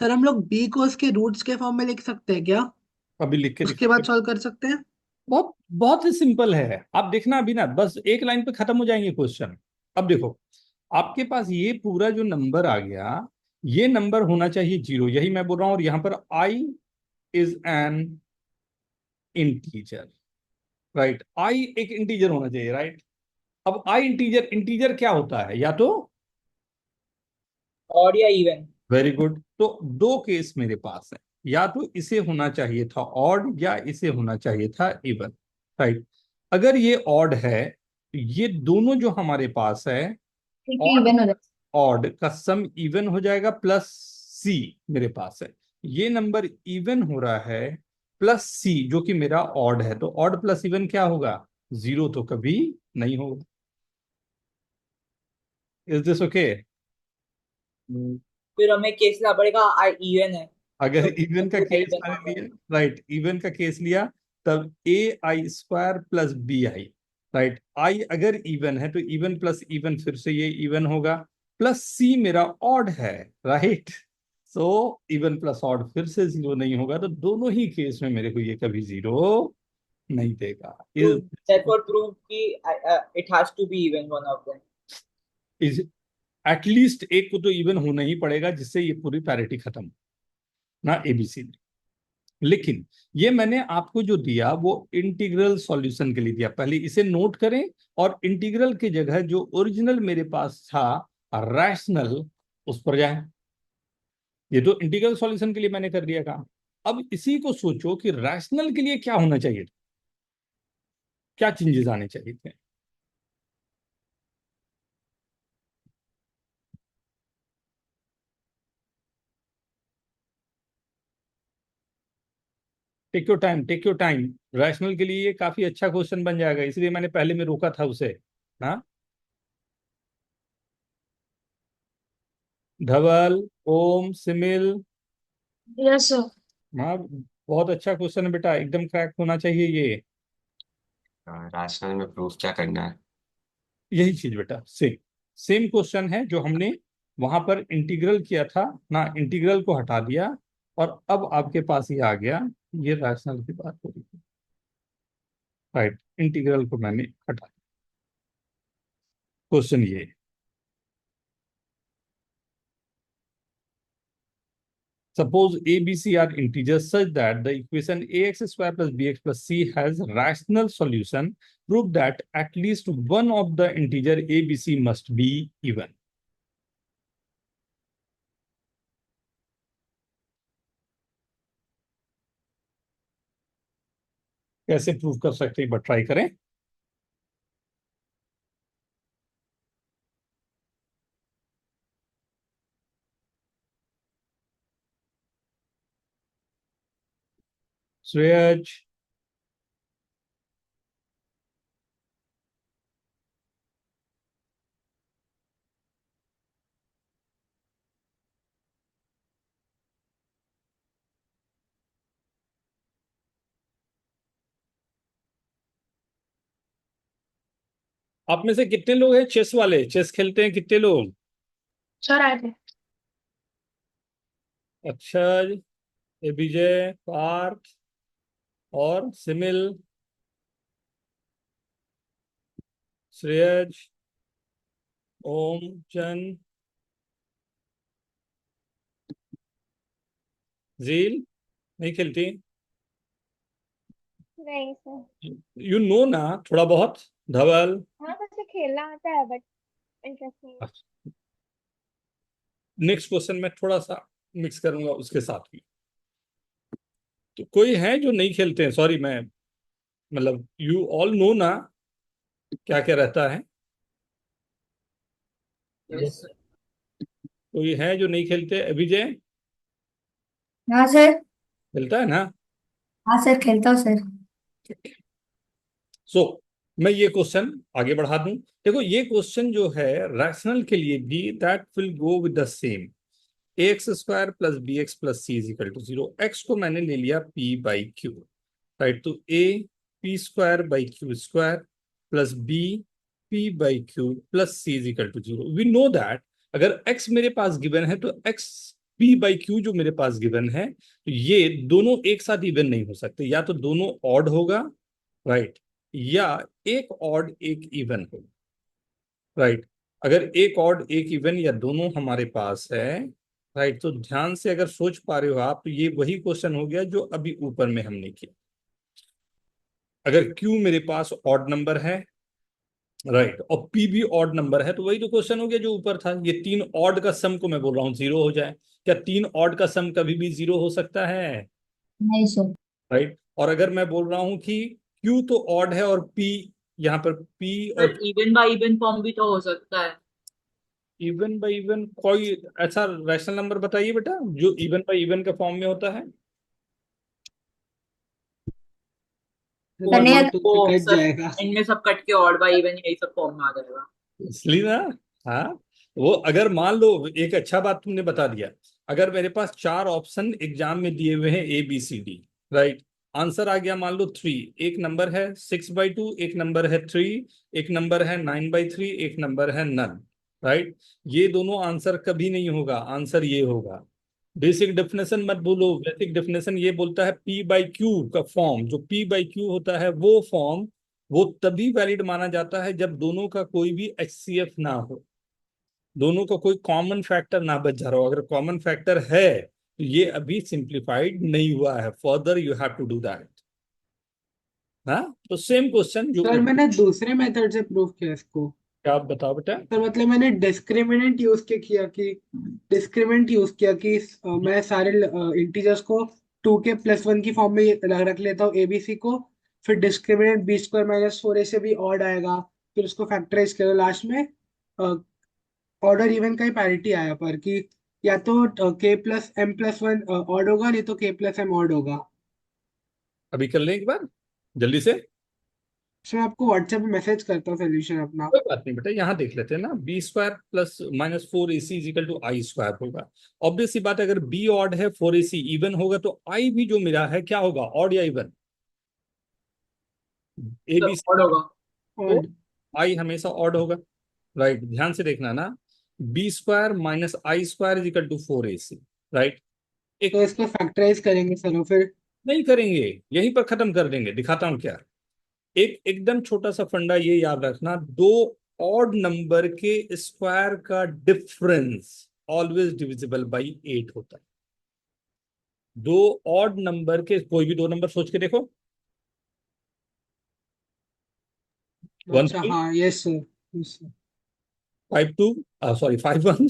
सर हम लोग बी को उसके रूट्स के फॉर्म में लिख सकते हैं क्या? अभी लिख के उसके दिखाते बाद हैं। सॉल्व कर सकते हैं? बहुत बहुत ही सिंपल है, आप देखना अभी ना, बस एक लाइन पे खत्म हो जाएंगे क्वेश्चन। अब देखो, आपके पास ये पूरा जो नंबर आ गया, ये नंबर होना चाहिए जीरो, यही मैं बोल रहा हूं, और यहां पर I is an integer, right, आई एक इंटीजर होना चाहिए, राइट। अब आई इंटीजर, इंटीजर क्या होता है, या तो, ऑड या इवन। वेरी गुड, तो दो केस मेरे पास है, या तो इसे होना चाहिए था ऑड या इसे होना चाहिए था इवन, राइट। अगर ये ऑड है तो ये दोनों जो हमारे पास है, ऑड इवन हो जाए। ऑड का सम इवन हो जाएगा, प्लस सी मेरे पास है, ये नंबर इवन हो रहा है, प्लस सी जो कि मेरा ऑड है, तो ऑड प्लस इवन क्या होगा? जीरो तो कभी नहीं होगा। Is this okay? फिर हमें केस लाना पड़ेगा आई इवन है अगर तो इवन का वो सही केस करना मैंने पड़ेगा। लिया, राइट, इवन का केस लिया, तब a i square plus b i, right, i अगर इवन है तो इवन प्लस इवन फिर से ये इवन होगा, प्लस सी मेरा ऑड है, right. So even plus odd फिर से जीरो नहीं होगा, तो दोनों ही केस में मेरे को ये कभी जीरो नहीं देगा। तो therefore prove कि it has to be even one of them। Is at least एक को तो इवन होना ही पड़ेगा, जिससे ये पूरी पैरिटी खत्म हो, ना एबीसी। लेकिन ये मैंने आपको जो दिया वो इंटीग्रल सॉल्यूशन के लिए दिया, पहले इसे नोट करें, और इंटीग्रल की जगह जो ओरिजिनल मेरे पास था रैशनल, उस पर जाए। ये तो इंटीग्रल सॉल्यूशन के लिए मैंने कर दिया काम। अब इसी को सोचो कि रैशनल के लिए क्या होना चाहिए, क्या चेंजेस आने चाहिए थे। Take your time, take your time, rational के लिए ये काफी अच्छा क्वेश्चन बन जाएगा, इसलिए मैंने पहले में रोका था उसे। हाँ, धवल, ओम, सिमिल। Yes sir. हाँ, बहुत अच्छा क्वेश्चन है बेटा, एकदम क्रैक होना चाहिए ये। रैशनल में प्रूफ क्या करना है? यही चीज बेटा, सेम सेम क्वेश्चन है जो हमने वहां पर इंटीग्रल किया था ना, इंटीग्रल को हटा दिया, और अब आपके पास ये आ गया, ये रैशनल की बात हो रही है, राइट, इंटीग्रल को मैंने हटा दिया। क्वेश्चन ये है। Suppose A, B, C are integers such that the equation ax square plus bx plus c has rational solution. Prove that at least one of the integer A, B, C must be even. कैसे prove कर सकते हैं, but try करें. श्रेयज, आप में से कितने लोग हैं चेस वाले, चेस खेलते हैं कितने लोग? सर आए थे। अक्षय, विजय, पार्थ और सिमिल, श्रेयज, ओम, चंद, झील नहीं खेलती? नहीं सर। यू नो ना थोड़ा बहुत? धवल? हाँ वैसे खेलना आता है बट इंटरेस्ट नहीं। नेक्स्ट क्वेश्चन में थोड़ा सा मिक्स करूंगा उसके साथ भी. तो कोई है जो नहीं खेलते हैं? सॉरी, मैं मतलब यू ऑल नो ना क्या क्या रहता है. यस कोई है जो नहीं खेलते? विजय हाँ सर। खेलता है ना? हाँ सर, खेलता हूँ सर। सो मैं ये क्वेश्चन आगे बढ़ा दूं. देखो ये क्वेश्चन जो है रैशनल के लिए भी that will go with the same. X square plus B x plus C is equal to 0. X को मैंने ले लिया पी बाई क्यू, राइट. तो A P square by Q square plus B P by Q plus C is equal to 0. We know that अगर x मेरे पास given है तो x p by Q जो मेरे पास गिवन है, तो ये दोनों एक साथ इवन नहीं हो सकते. या तो दोनों ऑड होगा, राइट, या एक ऑड एक इवन होगा, राइट. अगर एक ऑड एक इवन या दोनों हमारे पास है, राइट, तो ध्यान से अगर सोच पा रहे हो आप, तो ये वही क्वेश्चन हो गया जो अभी ऊपर में हमने किया. अगर Q मेरे पास ऑड नंबर है, राइट, और P भी ऑड नंबर है, तो वही तो क्वेश्चन हो गया जो ऊपर था. ये तीन ऑड का सम को मैं बोल रहा हूँ 0 हो जाए. क्या तीन ऑड का सम कभी भी 0 हो सकता है? नहीं सर। राइट. और अगर मैं बोल रहा हूँ कि Q तो ऑड है और P, यहाँ पर P और sir even bye even form भी तो हो सकता है. इवन बाई इवन कोई ऐसा रैशनल नंबर बताइए बेटा जो इवन बाई इवन के फॉर्म में होता है. नहीं, कट सर जाएगा। इनमें सब कट के ऑड बाय इवन यही सब फॉर्म में आ जाएगा. इसलिए ना, हाँ, वो अगर मान लो, एक अच्छा बात तुमने बता दिया, अगर मेरे पास 4 ऑप्शन एग्जाम में दिए हुए हैं a B c d, right, answer आ गया मान लो 3. एक नंबर है 6/2, एक नंबर है 3, एक नंबर है 9/3, एक नंबर है नन, राइट. ये दोनों आंसर कभी नहीं होगा, आंसर ये होगा. बेसिक डेफिनेशन मत भूलो. बेसिक डेफिनेशन ये बोलता है पी बाई क्यू का फॉर्म, जो पी बाई क्यू होता है वो फॉर्म, वो तभी वैलिड माना जाता है जब दोनों का कोई भी एचसीएफ ना हो, दोनों का कोई कॉमन फैक्टर ना बच जा रहा हो. अगर कॉमन फैक्टर है तो ये अभी सिंप्लीफाइड नहीं हुआ है. Further you have to do that. हाँ, तो सेम क्वेश्चन जो सर मैंने दूसरे मेथड से प्रूव किया इसको। क्या आप बताओ बेटा. सर मतलब मैंने डिस्क्रिमिनेंट यूज के किया कि डिस्क्रिमिनेंट यूज किया कि मैं सारे इंटीजर्स को 2k+1 की फॉर्म में रख लेता हूँ एबीसी को, फिर discriminant B square minus 4a से भी ऑड आएगा, फिर उसको फैक्टराइज करो, लास्ट में ऑर्डर इवन का ही पैरिटी आया पर कि या तो k+m+1 ऑड होगा, नहीं तो k+m ऑड होगा। अभी कर लें एक बार जल्दी से. सर मैं आपको व्हाट्सएप पे मैसेज करता हूँ सोल्यूशन अपना। कोई बात नहीं बेटा, यहाँ देख लेते हैं ना. B square plus minus 4ac is equal to I square होगा. ऑब्वियस सी बात है, अगर बी ऑड है 4ac इवन होगा, तो आई भी जो मेरा है क्या होगा, ऑड या इवन? ए बी ऑड होगा. तो आई हमेशा ऑड होगा, राइट. ध्यान से देखना ना, B square minus I square is equal to 4ac, right. एक तो इसको फैक्टराइज करेंगे सर, फिर नहीं करेंगे, यहीं पर खत्म कर देंगे. दिखाता हूं क्या. एक एकदम छोटा सा फंडा ये याद रखना, दो ऑड नंबर के स्क्वायर का डिफरेंस ऑलवेज डिविजिबल बाई 8 होता है. दो ऑड नंबर के कोई भी दो नंबर सोच के देखो। वन अच्छा थ्री, हाँ, yes sir, yes sir, 5 2, sorry 5 1,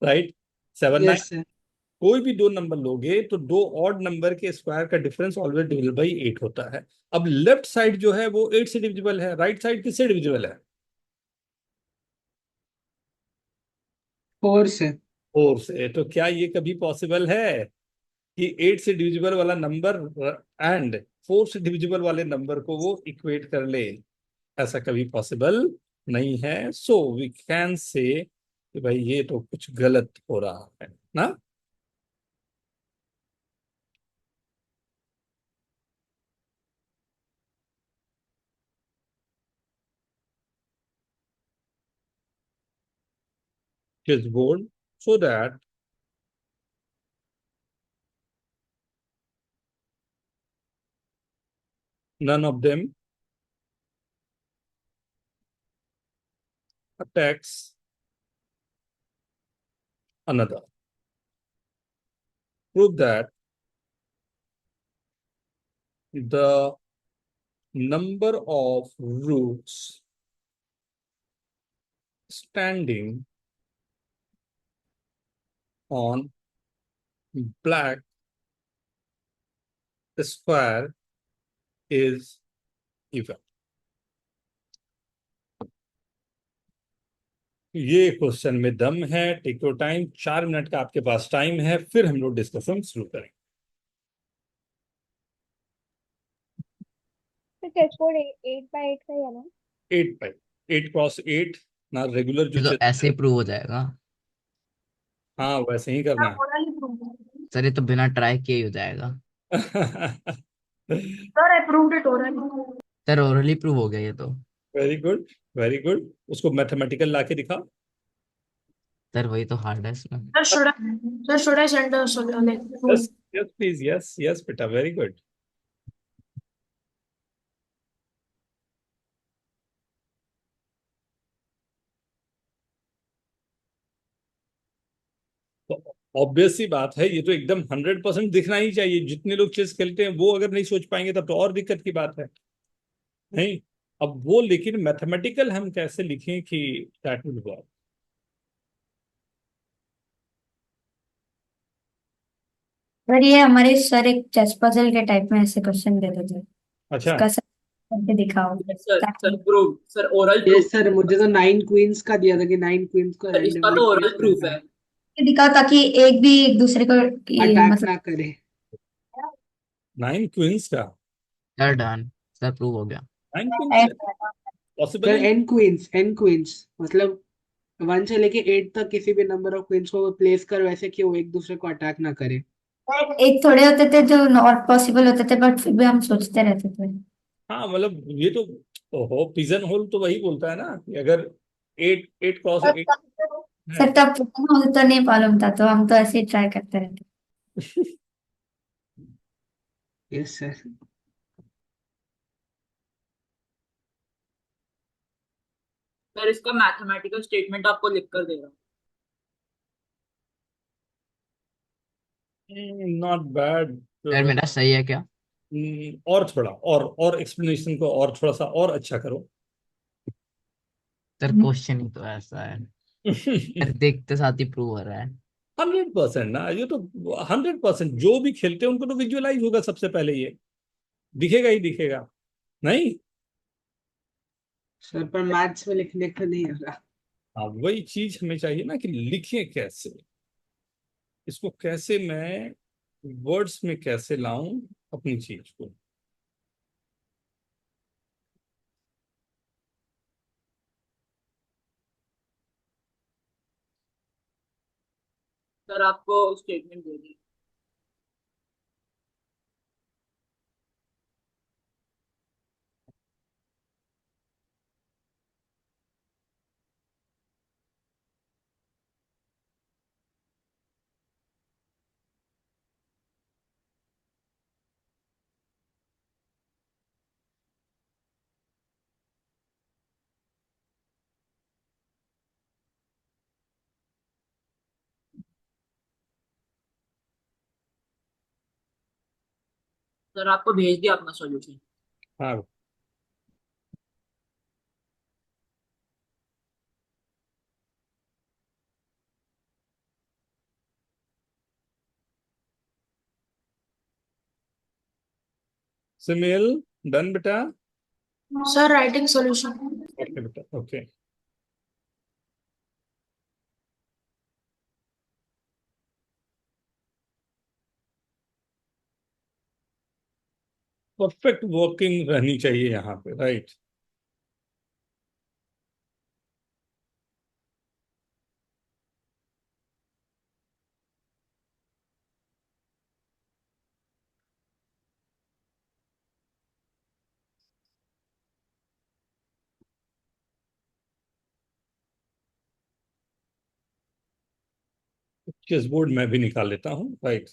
right, 7 9। Yes sir. कोई भी दो नंबर लोगे तो दो ऑड नंबर के स्क्वायर का डिफरेंस ऑलवेज डिविजिबल बाई 8 होता है। अब लेफ्ट साइड जो है वो 8 से डिविजिबल है, राइट साइड किससे डिविजिबल है? 4 से। 4 से। तो क्या ये कभी पॉसिबल है कि 8 से डिविजिबल वाला नंबर एंड 4 से डिविजिबल वाले नंबर को वो इक्वेट कर ले? ऐसा कभी पॉसिबल नहीं है। सो वी कैन से कि भाई ये तो कुछ गलत हो रहा है ना। Chessboard so that none of them attacks another. Prove that the number of roots standing on black square is even. ये क्वेश्चन में दम है। टेक योर टाइम, 4 मिनट का आपके पास टाइम है, फिर हम लोग डिस्कशन शुरू करेंगे। तो चेसबोर्ड 8 by 8 का ही है ना? 8 x 8 ना, रेगुलर जो ये तो चेस ऐसे ही प्रूव हो जाएगा हाँ वैसे ही करना सर, ये तो बिना ट्राई किए ही हो जाएगा। है। Sir, I proved it orally. Sir orally prove हो गया ये तो। Very good, very good. उसको मैथमेटिकल लाके दिखा। सर वही तो हार्ड है इसमें। Should I send a like yes, proof? Yes please, yes yes बेटा, वेरी गुड। तो ऑब्वियस सी बात है, ये तो एकदम 100% दिखना ही चाहिए। जितने लोग चेस खेलते हैं वो अगर नहीं सोच पाएंगे तब तो और दिक्कत की बात है, नहीं? अब वो लेकिन मैथमेटिकल हम कैसे लिखें कि दैट विल वर्क? पर ये हमारे सर एक चेस पजल के टाइप में ऐसे क्वेश्चन देते थे, अच्छा, उसका सर करके दिखाओ सर ताकि proof, sir oral yes proof. Sir, मुझे तो 9 क्वींस का दिया था कि 9 क्वींस को इसका रैंडमली तो प्लेस ओरल प्रूफ करना है। है, दिखाओ ताकि एक भी एक दूसरे को अटैक मतलब ना करे। 9 क्वींस का? सर डन, सर प्रूव हो गया। 9 क्वींस पॉसिबल सर ही एन क्वींस मतलब 1 से लेके 8 तक किसी भी नंबर ऑफ क्वींस को प्लेस कर वैसे कि वो एक दूसरे को अटैक ना करे। एक थोड़े होते थे जो नॉट पॉसिबल होते थे, बट फिर भी हम सोचते रहते थे। हाँ मतलब ये तो हो पिजन होल तो वही बोलता है ना कि अगर 8 8 क्रॉस 8 है। सर तब मुझे तो नहीं मालूम था, तो हम तो ऐसे ही ट्राई करते रहते। Yes sir. सर इसका मैथमेटिकल स्टेटमेंट आपको लिख कर दे रहा हूँ। Not bad. सर मेरा सही है क्या? और थोड़ा और एक्सप्लेनेशन को और थोड़ा सा और अच्छा करो। सर क्वेश्चन ही तो ऐसा है, सर देखते साथ ही प्रूव हो रहा है। 100% ना, ये तो 100% जो भी खेलते हैं उनको तो विजुअलाइज होगा सबसे पहले, ये दिखेगा ही दिखेगा, नहीं? सर पर मैथ्स में लिखने का नहीं हो रहा। हाँ वही चीज हमें चाहिए ना कि लिखें कैसे, इसको कैसे मैं वर्ड्स में कैसे लाऊं अपनी चीज को। सर आपको स्टेटमेंट दे दी। सर आपको भेज दिया अपना सॉल्यूशन। हाँ, सिमिल डन बेटा। Sir, writing solution. ओके बेटा, ओके। परफेक्ट वर्किंग रहनी चाहिए यहाँ पे, राइट। चेस बोर्ड मैं भी निकाल लेता हूँ, राइट।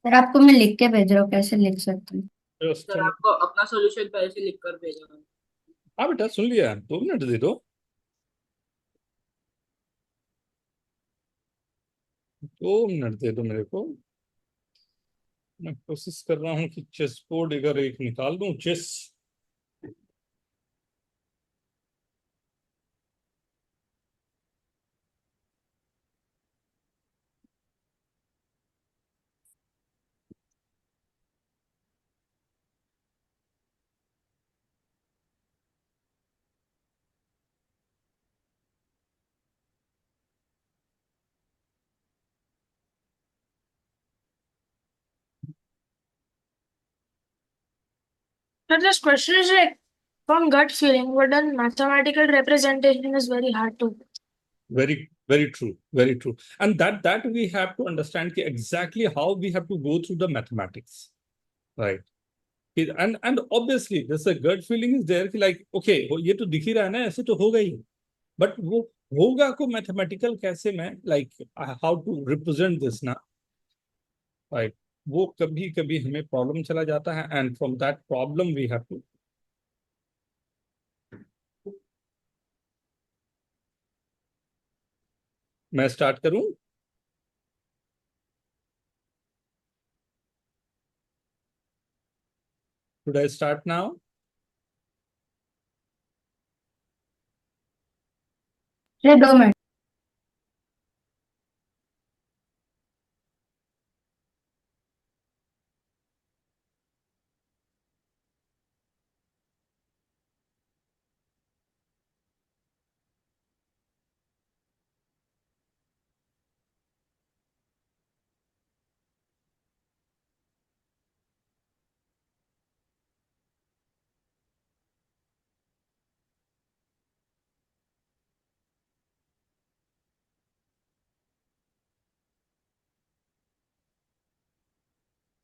सर आपको मैं लिख के भेज रहा हूँ, कैसे लिख सकती हूँ? सर आपको अपना सॉल्यूशन पहले से लिख कर भेजा मैंने। हाँ बेटा, सुन लिया, 2 मिनट दे दो। 2 मिनट दे दो मेरे को। मैं कोशिश कर रहा हूँ कि चेस बोर्ड अगर एक निकाल दूं, chess. Sir, this question is like from gut feeling, but then mathematical representation is very hard to. Very true, very true. And that we have to understand कि exactly how we have to go through the mathematics, right? And obviously there's a gut feeling is there कि like okay, ये तो दिख ही रहा है ना, ऐसे तो होगा ही। बट वो होगा को मैथमेटिकल कैसे मैं like how to represent this ना, right? वो कभी कभी हमें प्रॉब्लम चला जाता है, and from that problem we have to. मैं स्टार्ट करूं? Should I start now? Sir 2 minute.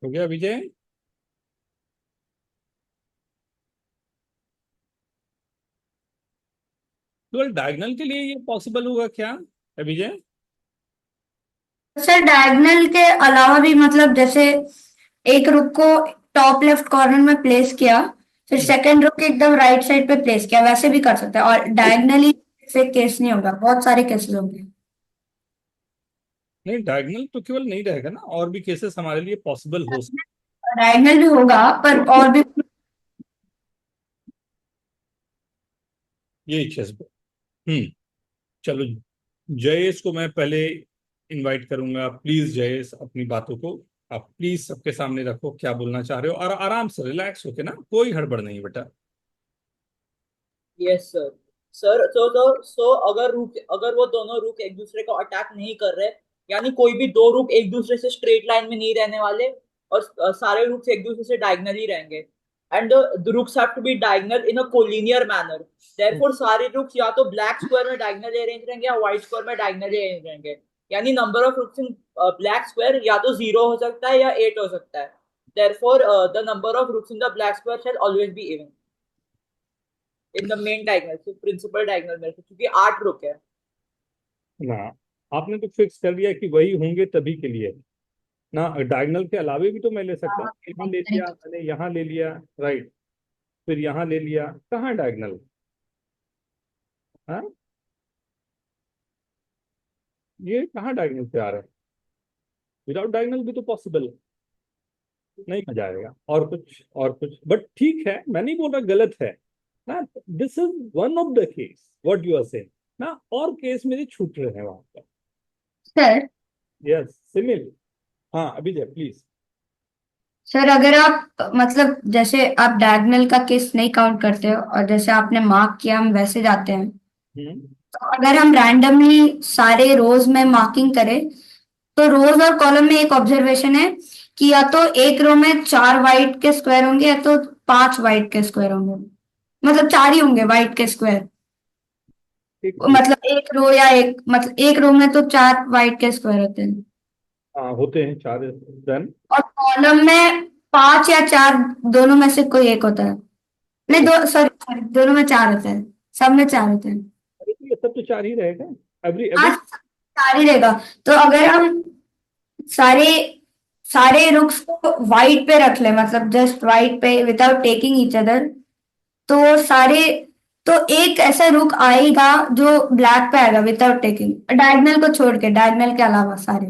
हो गया विजय? केवल डायगोनल के लिए ये पॉसिबल होगा क्या विजय? सर डायगोनल के अलावा भी, मतलब जैसे एक रुक को टॉप लेफ्ट कॉर्नर में प्लेस किया, फिर सेकंड रुक के एकदम राइट साइड पे प्लेस किया, वैसे भी कर सकते हैं। और डायगोनली से केस नहीं होगा, बहुत सारे केसेस होंगे। नहीं, डायगोनल तो केवल नहीं रहेगा ना, और भी केसेस हमारे लिए पॉसिबल हो सकते। डायगोनल भी होगा, पर और भी। ये चेस बोर्ड। चलो, जयेश को मैं पहले इनवाइट करूंगा। प्लीज जयेश, अपनी बातों को आप प्लीज सबके सामने रखो, क्या बोलना चाह रहे हो, और आराम से रिलैक्स होके ना, कोई हड़बड़ नहीं बेटा। Yes sir. सर सो अगर वो दोनों रुक एक दूसरे को अटैक नहीं कर रहे, यानी कोई भी दो रुक एक दूसरे से स्ट्रेट लाइन में नहीं रहने वाले, और सारे रुक्स एक दूसरे से डायगोनल ही रहेंगे, and the rooks have to be diagonal in a collinear manner. Therefore सारे रुक्स या तो ब्लैक स्क्वायर में डायगोनली अरेंज रहेंगे या व्हाइट स्क्वायर में डायगोनली अरेंज रहेंगे। यानी number of rooks in black square या तो 0 हो सकता है या 8 हो सकता है। Therefore the number of rooks in the black square shall always be even in the main diagonal, तो प्रिंसिपल डायगोनल में से, क्योंकि 8 रुक है ना, आपने तो फिक्स कर दिया कि वही होंगे तभी के लिए। ना, डायगोनल के अलावे भी तो मैं ले सकता हूँ। यहाँ ले लिया मैंने, यहाँ ले लिया, राइट, फिर यहाँ ले लिया, कहाँ डायगोनल? हाँ, ये कहाँ डायगोनल पे आ रहा है? विदाउट डायगोनल भी तो पॉसिबल नहीं आ जाएगा। और कुछ, बट ठीक है, मैं नहीं बोल रहा गलत है ना। This is one of the case what you are saying ना, और केस मेरे छूट रहे हैं वहां पर। सर यस सिमिल, हाँ अभिजय प्लीज। सर अगर आप मतलब जैसे आप डायगोनल का केस नहीं काउंट करते हो और जैसे आपने मार्क किया हम वैसे जाते हैं, तो अगर हम रैंडमली सारे रोज में मार्किंग करें तो रोज और कॉलम में एक ऑब्जर्वेशन है कि या तो एक रो में 4 वाइट के स्क्वायर होंगे या तो 5 वाइट के स्क्वायर होंगे, मतलब 4 ही होंगे वाइट के स्क्वायर। मतलब एक रो या एक मतलब एक रो में तो 4 वाइट के स्क्वायर होते हैं हाँ होते हैं 4 डन। और कॉलम में 5 या 4 दोनों में से कोई एक होता है। नहीं दो सॉरी दोनों में 4 होता है, सब में 4 होते हैं। अरे तो ये सब तो 4 ही रहेगा, एवरी हाँ 4 ही रहेगा। तो अगर हम सारे सारे रुक्स को वाइट पे रख ले, मतलब जस्ट वाइट पे विदाउट टेकिंग ईच अदर, तो सारे तो एक ऐसा रुक आएगा जो ब्लैक पे आएगा विदाउट टेकिंग, डायगोनल को छोड़ के, डायगोनल के अलावा सारे।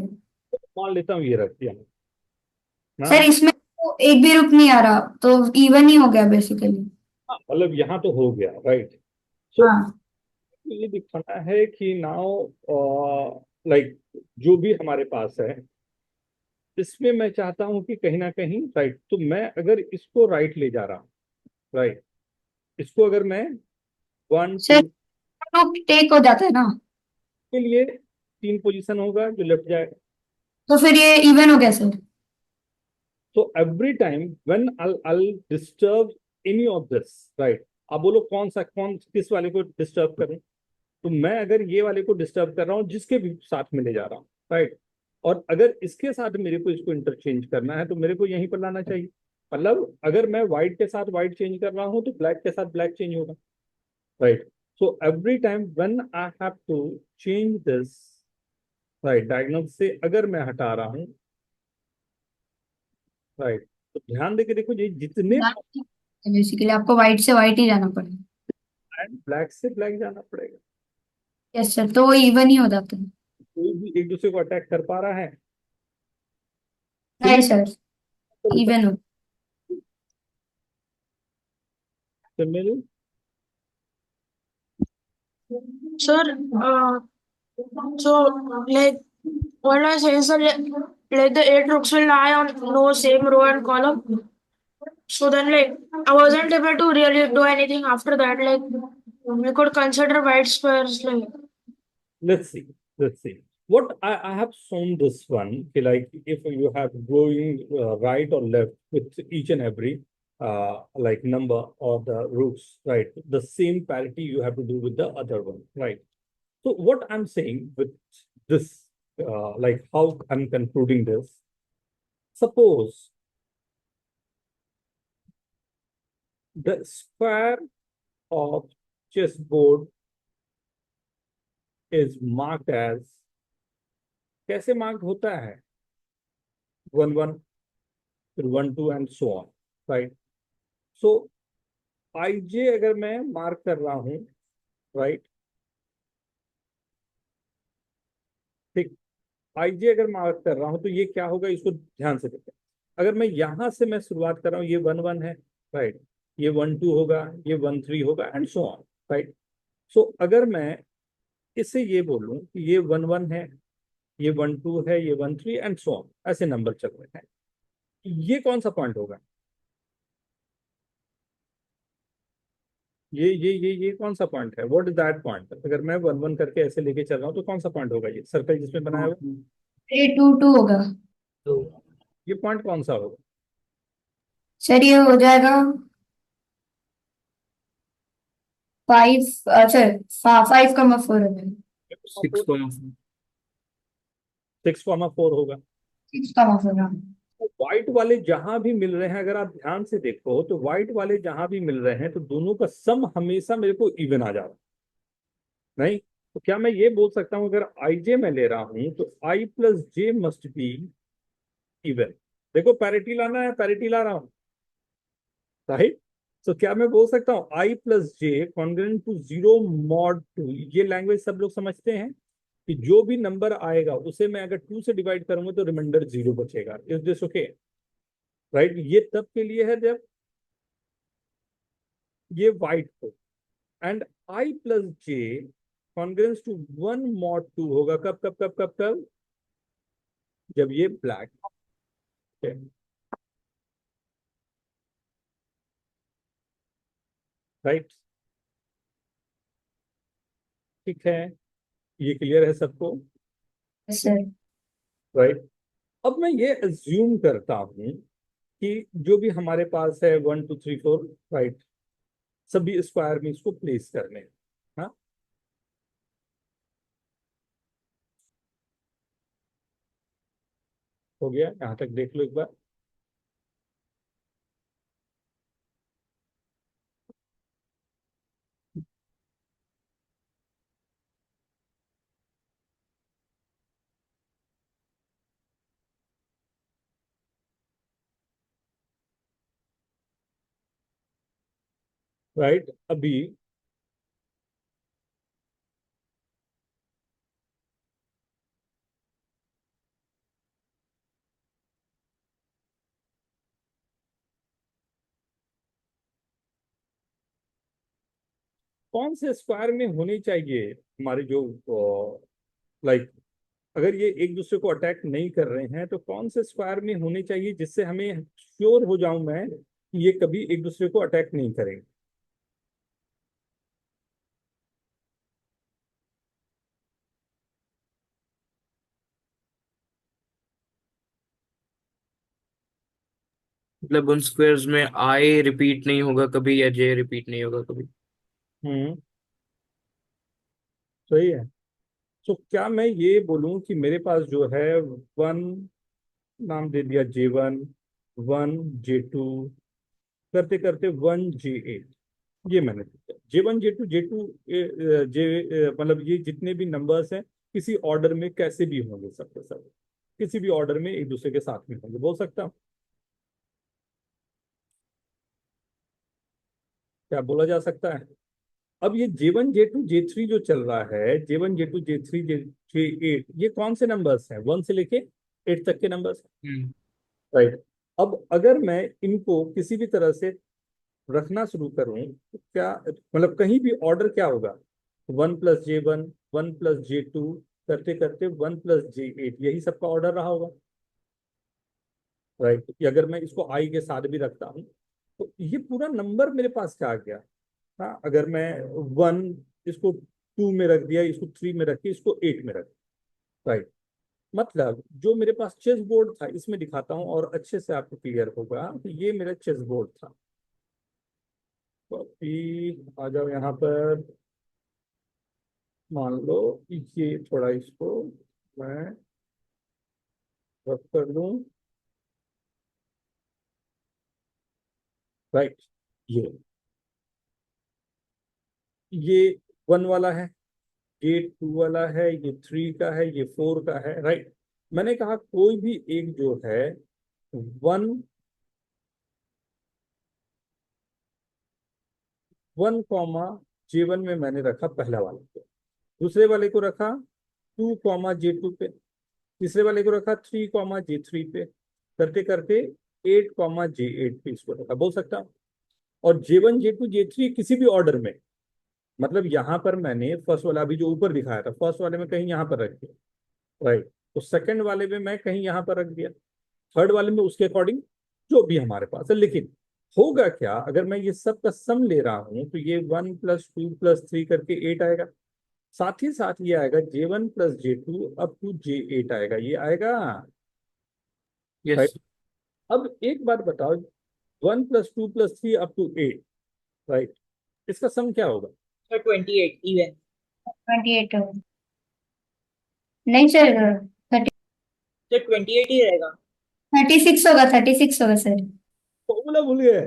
मान लेता हूँ ये रख दिया ना। सर इसमें तो एक भी रुक नहीं आ रहा तो इवन ही हो गया बेसिकली। मतलब यहाँ तो हो गया, राइट। सो हाँ ये दिखाना है कि नाउ लाइक जो भी हमारे पास है इसमें मैं चाहता हूं कि कहीं ना कहीं राइट, तो मैं अगर इसको राइट ले जा रहा हूँ, राइट, इसको अगर मैं 1 सर 2 रुक टेक हो जाता है ना, के लिए 3 पोजीशन होगा जो लेफ्ट जाएगा। तो फिर ये इवन हो गया sir. So every time when I'll disturb any of this, right? अब बोलो कौन किस वाले को डिस्टर्ब करूं? तो मैं अगर ये वाले को डिस्टर्ब कर रहा हूं जिसके भी साथ में ले जा रहा हूं, राइट, और अगर इसके साथ मेरे को इसको इंटरचेंज करना है तो मेरे को यहीं पर लाना चाहिए। मतलब अगर मैं व्हाइट के साथ व्हाइट चेंज कर रहा हूं तो ब्लैक के साथ ब्लैक चेंज होगा, right. So every time when I have to change this, right, diagonal से अगर मैं हटा रहा हूं, राइट, तो ध्यान देके देखो ये जितने बेसिकली आपको व्हाइट से व्हाइट ही जाना पड़ेगा, ब्लैक से ब्लैक जाना पड़ेगा। यस सर, तो वो इवन ही हो जाता है। कोई भी एक दूसरे को अटैक कर पा रहा है? नहीं सर इवन हो। Simile Sir, so like what I say is that like the 8 rooks will lie on no same row and column. So then like I wasn't able to really do anything after that. Like we could consider white squares like. let's see what I have shown this one, okay, like if you have going right or left with each and every like number or the roots, right, the same parity you have to do with the other one, right. So what I'm saying with this, like how I'm concluding this, suppose the square of chessboard is marked as, कैसे mark होता है? 1 1 फिर 1 2 and so on, right. सो आई जे अगर मैं mark कर रहा हूं, right, ठीक, आई जे अगर मार्क कर रहा हूं तो ये क्या होगा, इसको ध्यान से देखें। अगर मैं यहां से मैं शुरुआत कर रहा हूं, ये 1 1 है, राइट, ये 1 2 होगा, ये 1 3 होगा एंड सो ऑन, राइट। सो अगर मैं इससे ये बोलूं कि ये 1 1 है, ये 1 2 है, ये 1 3 एंड सो ऑन, ऐसे नंबर चल रहे हैं, ये कौन सा पॉइंट होगा? ये कौन सा पॉइंट है? What is that point? अगर मैं 1 1 करके ऐसे लेके चल रहा हूँ तो कौन सा पॉइंट होगा? ये सर्कल जिसमें बनाया हुआ 3 2 2 होगा तो ये पॉइंट कौन सा होगा? सर। ये हो जाएगा 5 सर 5,4 हो जाएगा। 6,4 होगा। 6,4 हाँ। व्हाइट वाले जहां भी मिल रहे हैं, अगर आप ध्यान से देखो तो व्हाइट वाले जहां भी मिल रहे हैं तो दोनों का सम हमेशा मेरे को इवन आ जा रहा है, नहीं? तो क्या मैं ये बोल सकता हूं अगर आई जे मैं ले रहा हूं तो i plus j must be even. देखो पैरिटी लाना है, पैरिटी ला रहा हूं, राइट। तो क्या मैं बोल सकता हूँ i plus J congruent to 0 mod 2। ये लैंग्वेज सब लोग समझते हैं कि जो भी नंबर आएगा उसे मैं अगर 2 से डिवाइड करूंगा तो रिमाइंडर 0 बचेगा। Is this okay, right. ये तब के लिए है जब ये वाइट को, and I plus J congruent to 1 mod 2 होगा कब कब कब कब कब, जब ये ब्लैक, राइट। ठीक है, ये क्लियर है सबको, सर। राइट। अब मैं ये अज्यूम करता हूं कि जो भी हमारे पास है 1 2 3 4, राइट, सभी स्क्वायर में इसको प्लेस करने हैं। हाँ, हो गया, यहां तक देख लो एक बार। राइट, अभी कौन से स्क्वायर में होनी चाहिए हमारे जो, लाइक अगर ये एक दूसरे को अटैक नहीं कर रहे हैं तो कौन से स्क्वायर में होने चाहिए जिससे हमें श्योर हो जाऊं मैं कि ये कभी एक दूसरे को अटैक नहीं करेंगे। मतलब उन स्क्वायर्स में आई रिपीट नहीं होगा कभी या जे रिपीट नहीं होगा कभी। हम्म, सही है। तो क्या मैं ये बोलूं कि मेरे पास जो है 1, नाम दे दिया J1, 1 J2, करते करते 1 J8, ये मैंने दिया J1 J2 J2 जे, मतलब ये जितने भी नंबर्स हैं किसी ऑर्डर में कैसे भी होंगे, सबके सब किसी भी ऑर्डर में एक दूसरे के साथ में होंगे, बोल सकता हूँ। क्या बोला जा सकता है। अब ये J1 J2 J3 जो चल रहा है, J1 J2 J3 J8, ये कौन से नंबर्स हैं, 1 से लेके 8 तक के नंबर्स, राइट। अब अगर मैं इनको किसी भी तरह से रखना शुरू करूं तो क्या, मतलब कहीं भी ऑर्डर क्या होगा, 1 + J1, 1 + J2, करते करते 1 + J8, यही सबका ऑर्डर रहा होगा, राइट। अगर मैं इसको आई के साथ भी रखता हूं तो ये पूरा नंबर मेरे पास क्या आ गया। हाँ, अगर मैं 1 इसको 2 में रख दिया, इसको 3 में रख के इसको 8 में रख, राइट। मतलब जो मेरे पास चेस बोर्ड था, इसमें दिखाता हूँ और अच्छे से आपको क्लियर होगा कि ये मेरा चेस बोर्ड था। तो अभी आ जाओ यहाँ पर, मान लो ये थोड़ा इसको मैं रख कर दूं, राइट। ये 1 वाला है, ये 2 वाला है, ये 3 का है, ये 4 का है, राइट। मैंने कहा कोई भी एक जो है 1 1 J1 में मैंने रखा पहला वाले को, दूसरे वाले को रखा 2 J2 पे, तीसरे वाले को रखा 3 J3 पे, करते करते 8 J8 पे इसको रखा, बोल सकता हूँ। और J1 J2 J3 किसी भी ऑर्डर में, मतलब यहाँ पर मैंने फर्स्ट वाला अभी जो ऊपर दिखाया था, फर्स्ट वाले में कहीं यहाँ पर रख दिया, राइट। तो सेकंड वाले में मैं कहीं यहाँ पर रख दिया, थर्ड वाले में उसके अकॉर्डिंग जो भी हमारे पास है। लेकिन होगा क्या, अगर मैं ये सब का सम ले रहा हूं तो ये 1 + 2 + 3 करके 8 आएगा, साथ ही साथ ये आएगा J1 + J2 up to J8 आएगा, ये आएगा, यस। राइट। अब एक बात बताओ, 1 + 2 + 3 अप टू 8, राइट, इसका सम क्या होगा। Sir 28 even. 28 नहीं सर, 30 सर 28 ही रहेगा। 36 होगा, 36 होगा सर। फॉर्मूला भूल गए।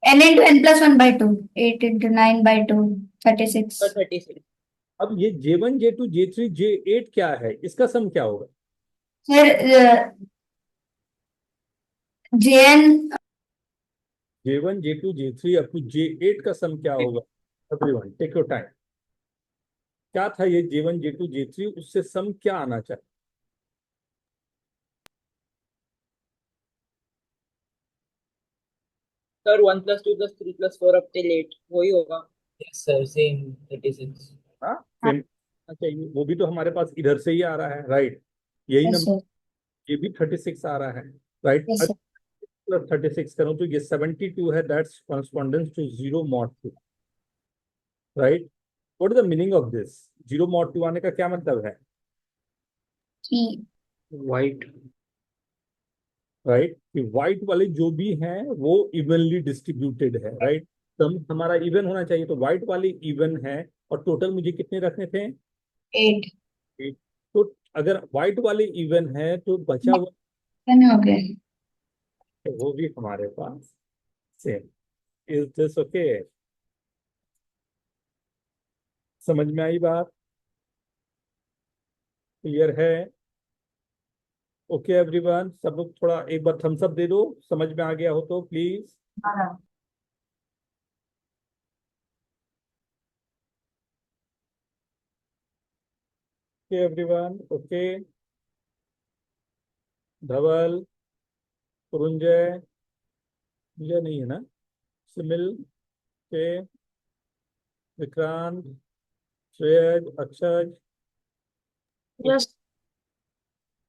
n × n + 1/2, 8 × 9/2, 36। सर 36। अब ये J1 J2 J3 J8 क्या है, इसका सम क्या होगा। Sir JN J1 J2 J3 up to J8 का सम क्या होगा? Everyone take your time. क्या था ये J1 J2 J3, उससे सम क्या आना चाहिए? सर 1 + 2 + 3 + 4 अप टिल 8 वही होगा। Yes sir same 36। हाँ, सेम चाहिए। वो भी तो हमारे पास इधर से ही आ रहा है, राइट? यही यस नंबर, सर ये भी 36 आ रहा है, राइट? यस सर प्लस 36 करूं तो ये 72 है, that's correspondence to 0 mod 2, right? What is the meaning of this? 0 mod 2 आने का क्या मतलब है? कि वाइट। राइट, कि व्हाइट वाले जो भी हैं वो इवनली डिस्ट्रीब्यूटेड है, राइट? सम हमारा इवन होना चाहिए, तो व्हाइट वाले इवन है। और टोटल मुझे कितने रखने थे? 8 8। तो अगर व्हाइट वाले इवन है तो बचा हुआ हो गए। तो वो भी हमारे पास सेम। Is this okay? समझ में आई बात? क्लियर है? ओके एवरीवन, सब लोग थोड़ा एक बार थम्स अप दे दो, समझ में आ गया हो तो प्लीज। हाँ ओके एवरीवन, ओके। धवल, पुरुंजय, मुझे नहीं है ना? सुमिल के, विक्रांत, श्रेयज, अक्षय, यस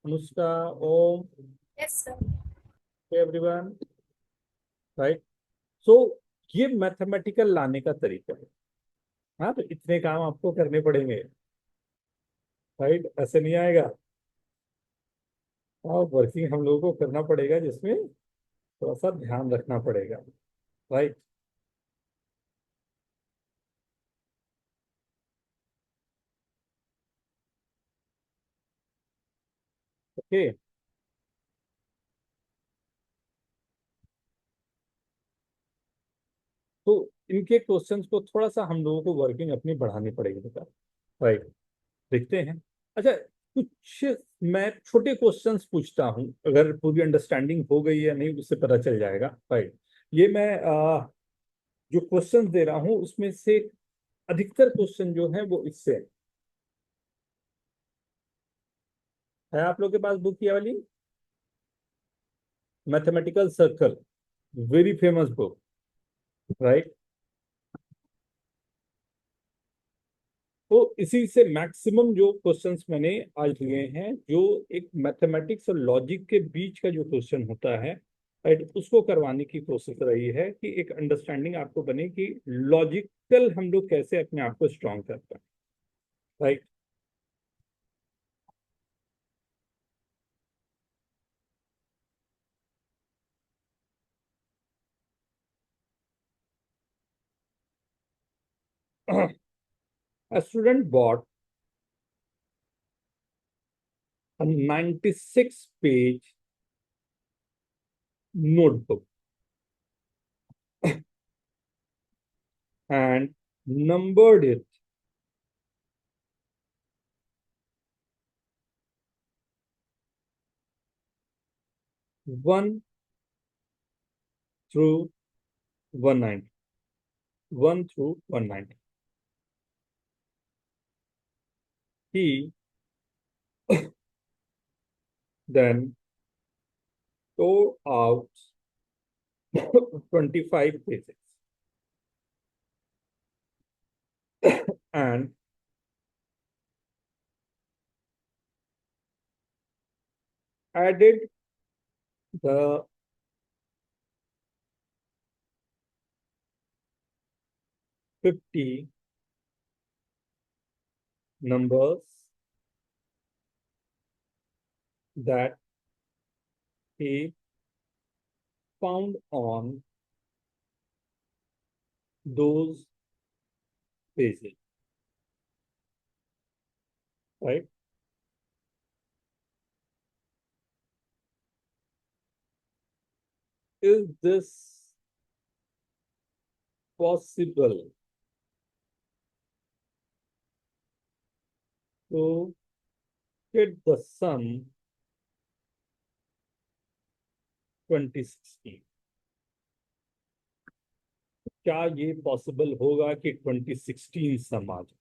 अनुष्का, ओम, यस सर एवरीवन, राइट? सो ये मैथमेटिकल लाने का तरीका है। हाँ, तो इतने काम आपको करने पड़ेंगे, राइट? ऐसे नहीं आएगा। और वर्किंग हम लोगों को करना पड़ेगा, जिसमें थोड़ा सा ध्यान रखना पड़ेगा, राइट? ओके। तो इनके क्वेश्चंस को थोड़ा सा हम लोगों को वर्किंग अपनी बढ़ानी पड़ेगी बेटा, राइट? देखते हैं। अच्छा, कुछ मैं छोटे क्वेश्चंस पूछता हूं, अगर पूरी अंडरस्टैंडिंग हो गई या नहीं उससे पता चल जाएगा, राइट? ये मैं जो क्वेश्चंस दे रहा हूं उसमें से अधिकतर क्वेश्चन जो है वो इससे है। आप लोग के पास बुक ये वाली mathematical circle, very famous book, right? तो इसी से मैक्सिमम जो क्वेश्चंस मैंने आज लिए हैं, जो एक मैथमेटिक्स और लॉजिक के बीच का जो क्वेश्चन होता है, राइट, उसको करवाने की कोशिश रही है कि एक अंडरस्टैंडिंग आपको बने कि लॉजिकल हम लोग कैसे अपने आप को स्ट्रॉन्ग करते हैं, right? A student bought a 96-page notebook and numbered it one through 190. 1 through 190. He then tore out 25 pages and added the 50 numbers that he found on those pages, right? Is this possible to get the sum 2016। क्या ये possible होगा कि 2016 सम आ जाए?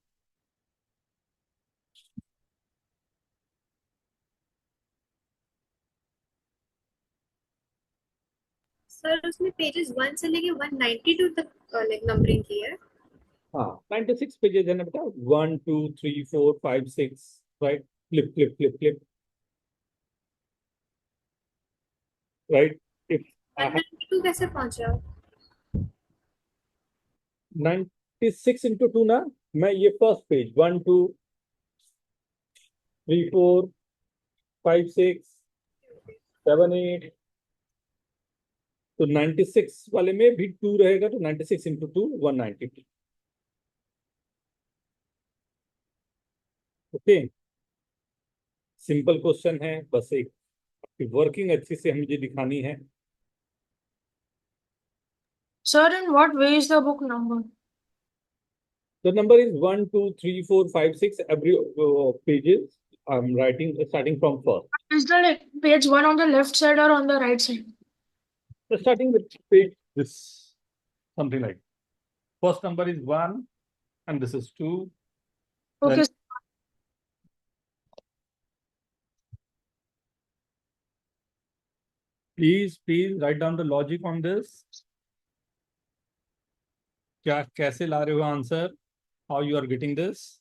Sir उसमें pages 1 से लेके 192 तक like numbering की है। हाँ, 96 पेजेस है ना बेटा, 1 2 3 4 5 6, right? Flip flip flip flip, right? If I have 192 कैसे पहुंचा? 96 into 2 ना, मैं ये फर्स्ट पेज 1 2 3 4 5 6 7 8, तो 96 वाले में भी 2 रहेगा, तो 96 into 2 192। ओके, सिंपल क्वेश्चन है, बस एक वर्किंग अच्छी से मुझे दिखानी है। Sir, in what way is the book number? The number is 1 2 3 4 5 6, every pages I'm writing starting from first. Is the like page 1 on the left side or on the right side? So starting with page this, something like first number is 1 and this is 2. Okay. Then please write down the logic on this. क्या कैसे ला रहे हो answer? How you are getting this?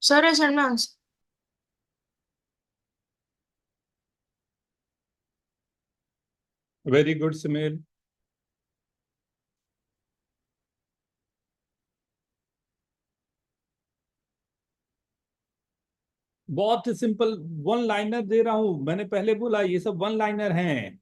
Sir, I send my answer. Very good, Samir. बहुत ही simple one liner दे रहा हूं, मैंने पहले बोला ये सब वन लाइनर हैं।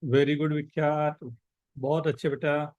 वेरी गुड विख्यात, बहुत अच्छे बेटा।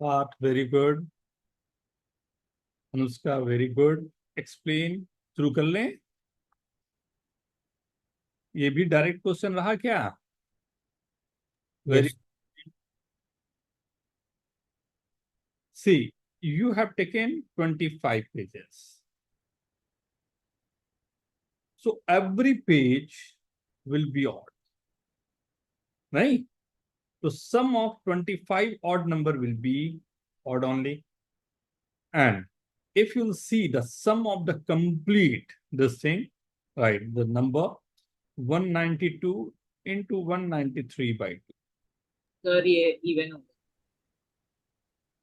Parth very good, Anushka very good. Explain शुरू कर लें। ये भी डायरेक्ट क्वेश्चन रहा क्या? वेरी सी, you have taken 25 pages, so every page will be odd, right? So sum of 25 odd number will be odd only, and if you'll see the sum of the complete this thing, right, the number 192 into 193 by 2, sir ये even होगा,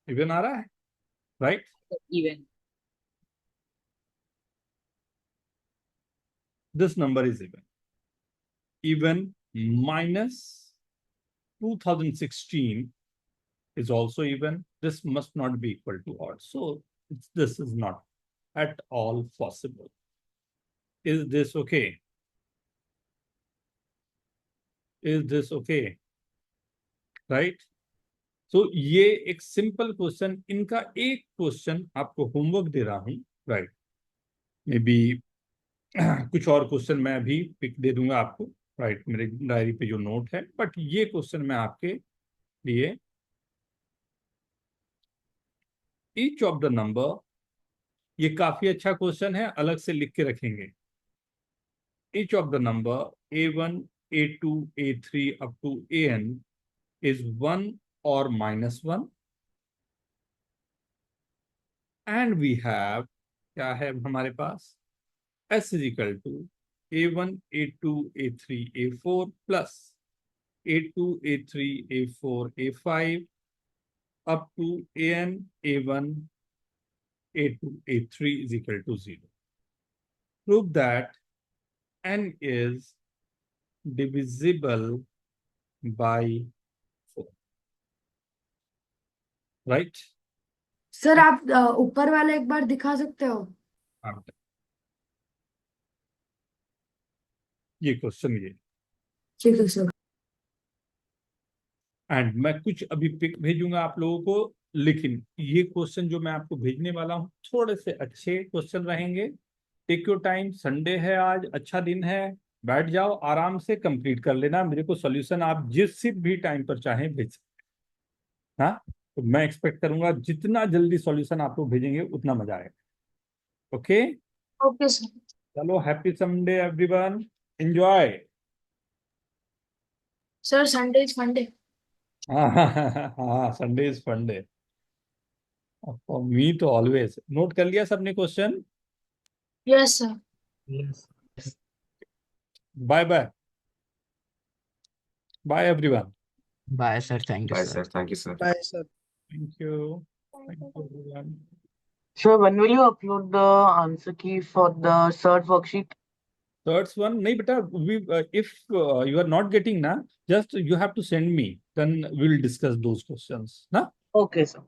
even आ रहा है, right? Even This number is even minus 2016 is also even. This must not be equal to odd, so this is not at all possible. Is this okay? Is this okay? Right? So ये एक simple question, इनका एक question आपको homework दे रहा हूं, right? May be कुछ और question मैं अभी पिक दे दूंगा आपको, राइट, मेरे डायरी पे जो नोट है, बट ये क्वेश्चन मैं आपके लिए ईच ऑफ द नंबर, ये काफी अच्छा क्वेश्चन है, अलग से लिख के रखेंगे। Each of the number A1 A2 A3 up to AN is one or -1. And we have, क्या है हमारे पास, S is equal to A1, A2, A3, A4 plus A2, A3, A4, A5 up to AN, A1, A2, A3 is equal to 0. Prove that N is divisible by 4. Right? Sir आप ऊपर वाला एक बार दिखा सकते हो? ये क्वेश्चन ये, ठीक है सर। एंड मैं कुछ अभी पिक भेजूंगा आप लोगों को, लेकिन ये क्वेश्चन जो मैं आपको भेजने वाला हूँ थोड़े से अच्छे क्वेश्चन रहेंगे। टेक योर टाइम, संडे है आज, अच्छा दिन है, बैठ जाओ आराम से कंप्लीट कर लेना। मेरे को सॉल्यूशन आप जिस भी टाइम पर चाहें भेज सकते। हाँ, तो मैं एक्सपेक्ट करूंगा जितना जल्दी सॉल्यूशन आप लोग भेजेंगे उतना मजा आएगा। Okay okay sir. चलो, happy Sunday everyone, enjoy. Sir Sunday is funday. हाँ, Sunday is funday for me तो ऑलवेज। नोट कर लिया सबने question? Yes sir. Bye bye, bye everyone. Bye sir, thank you bye sir. Sir, thank you sir. Bye sir. Thank you, thank you everyone. Sure, when will you upload the answer key for the third worksheet? Third one, नहीं बेटा, we if you are not getting ना, just you have to send me, then we will discuss those questions ना। Okay, sir.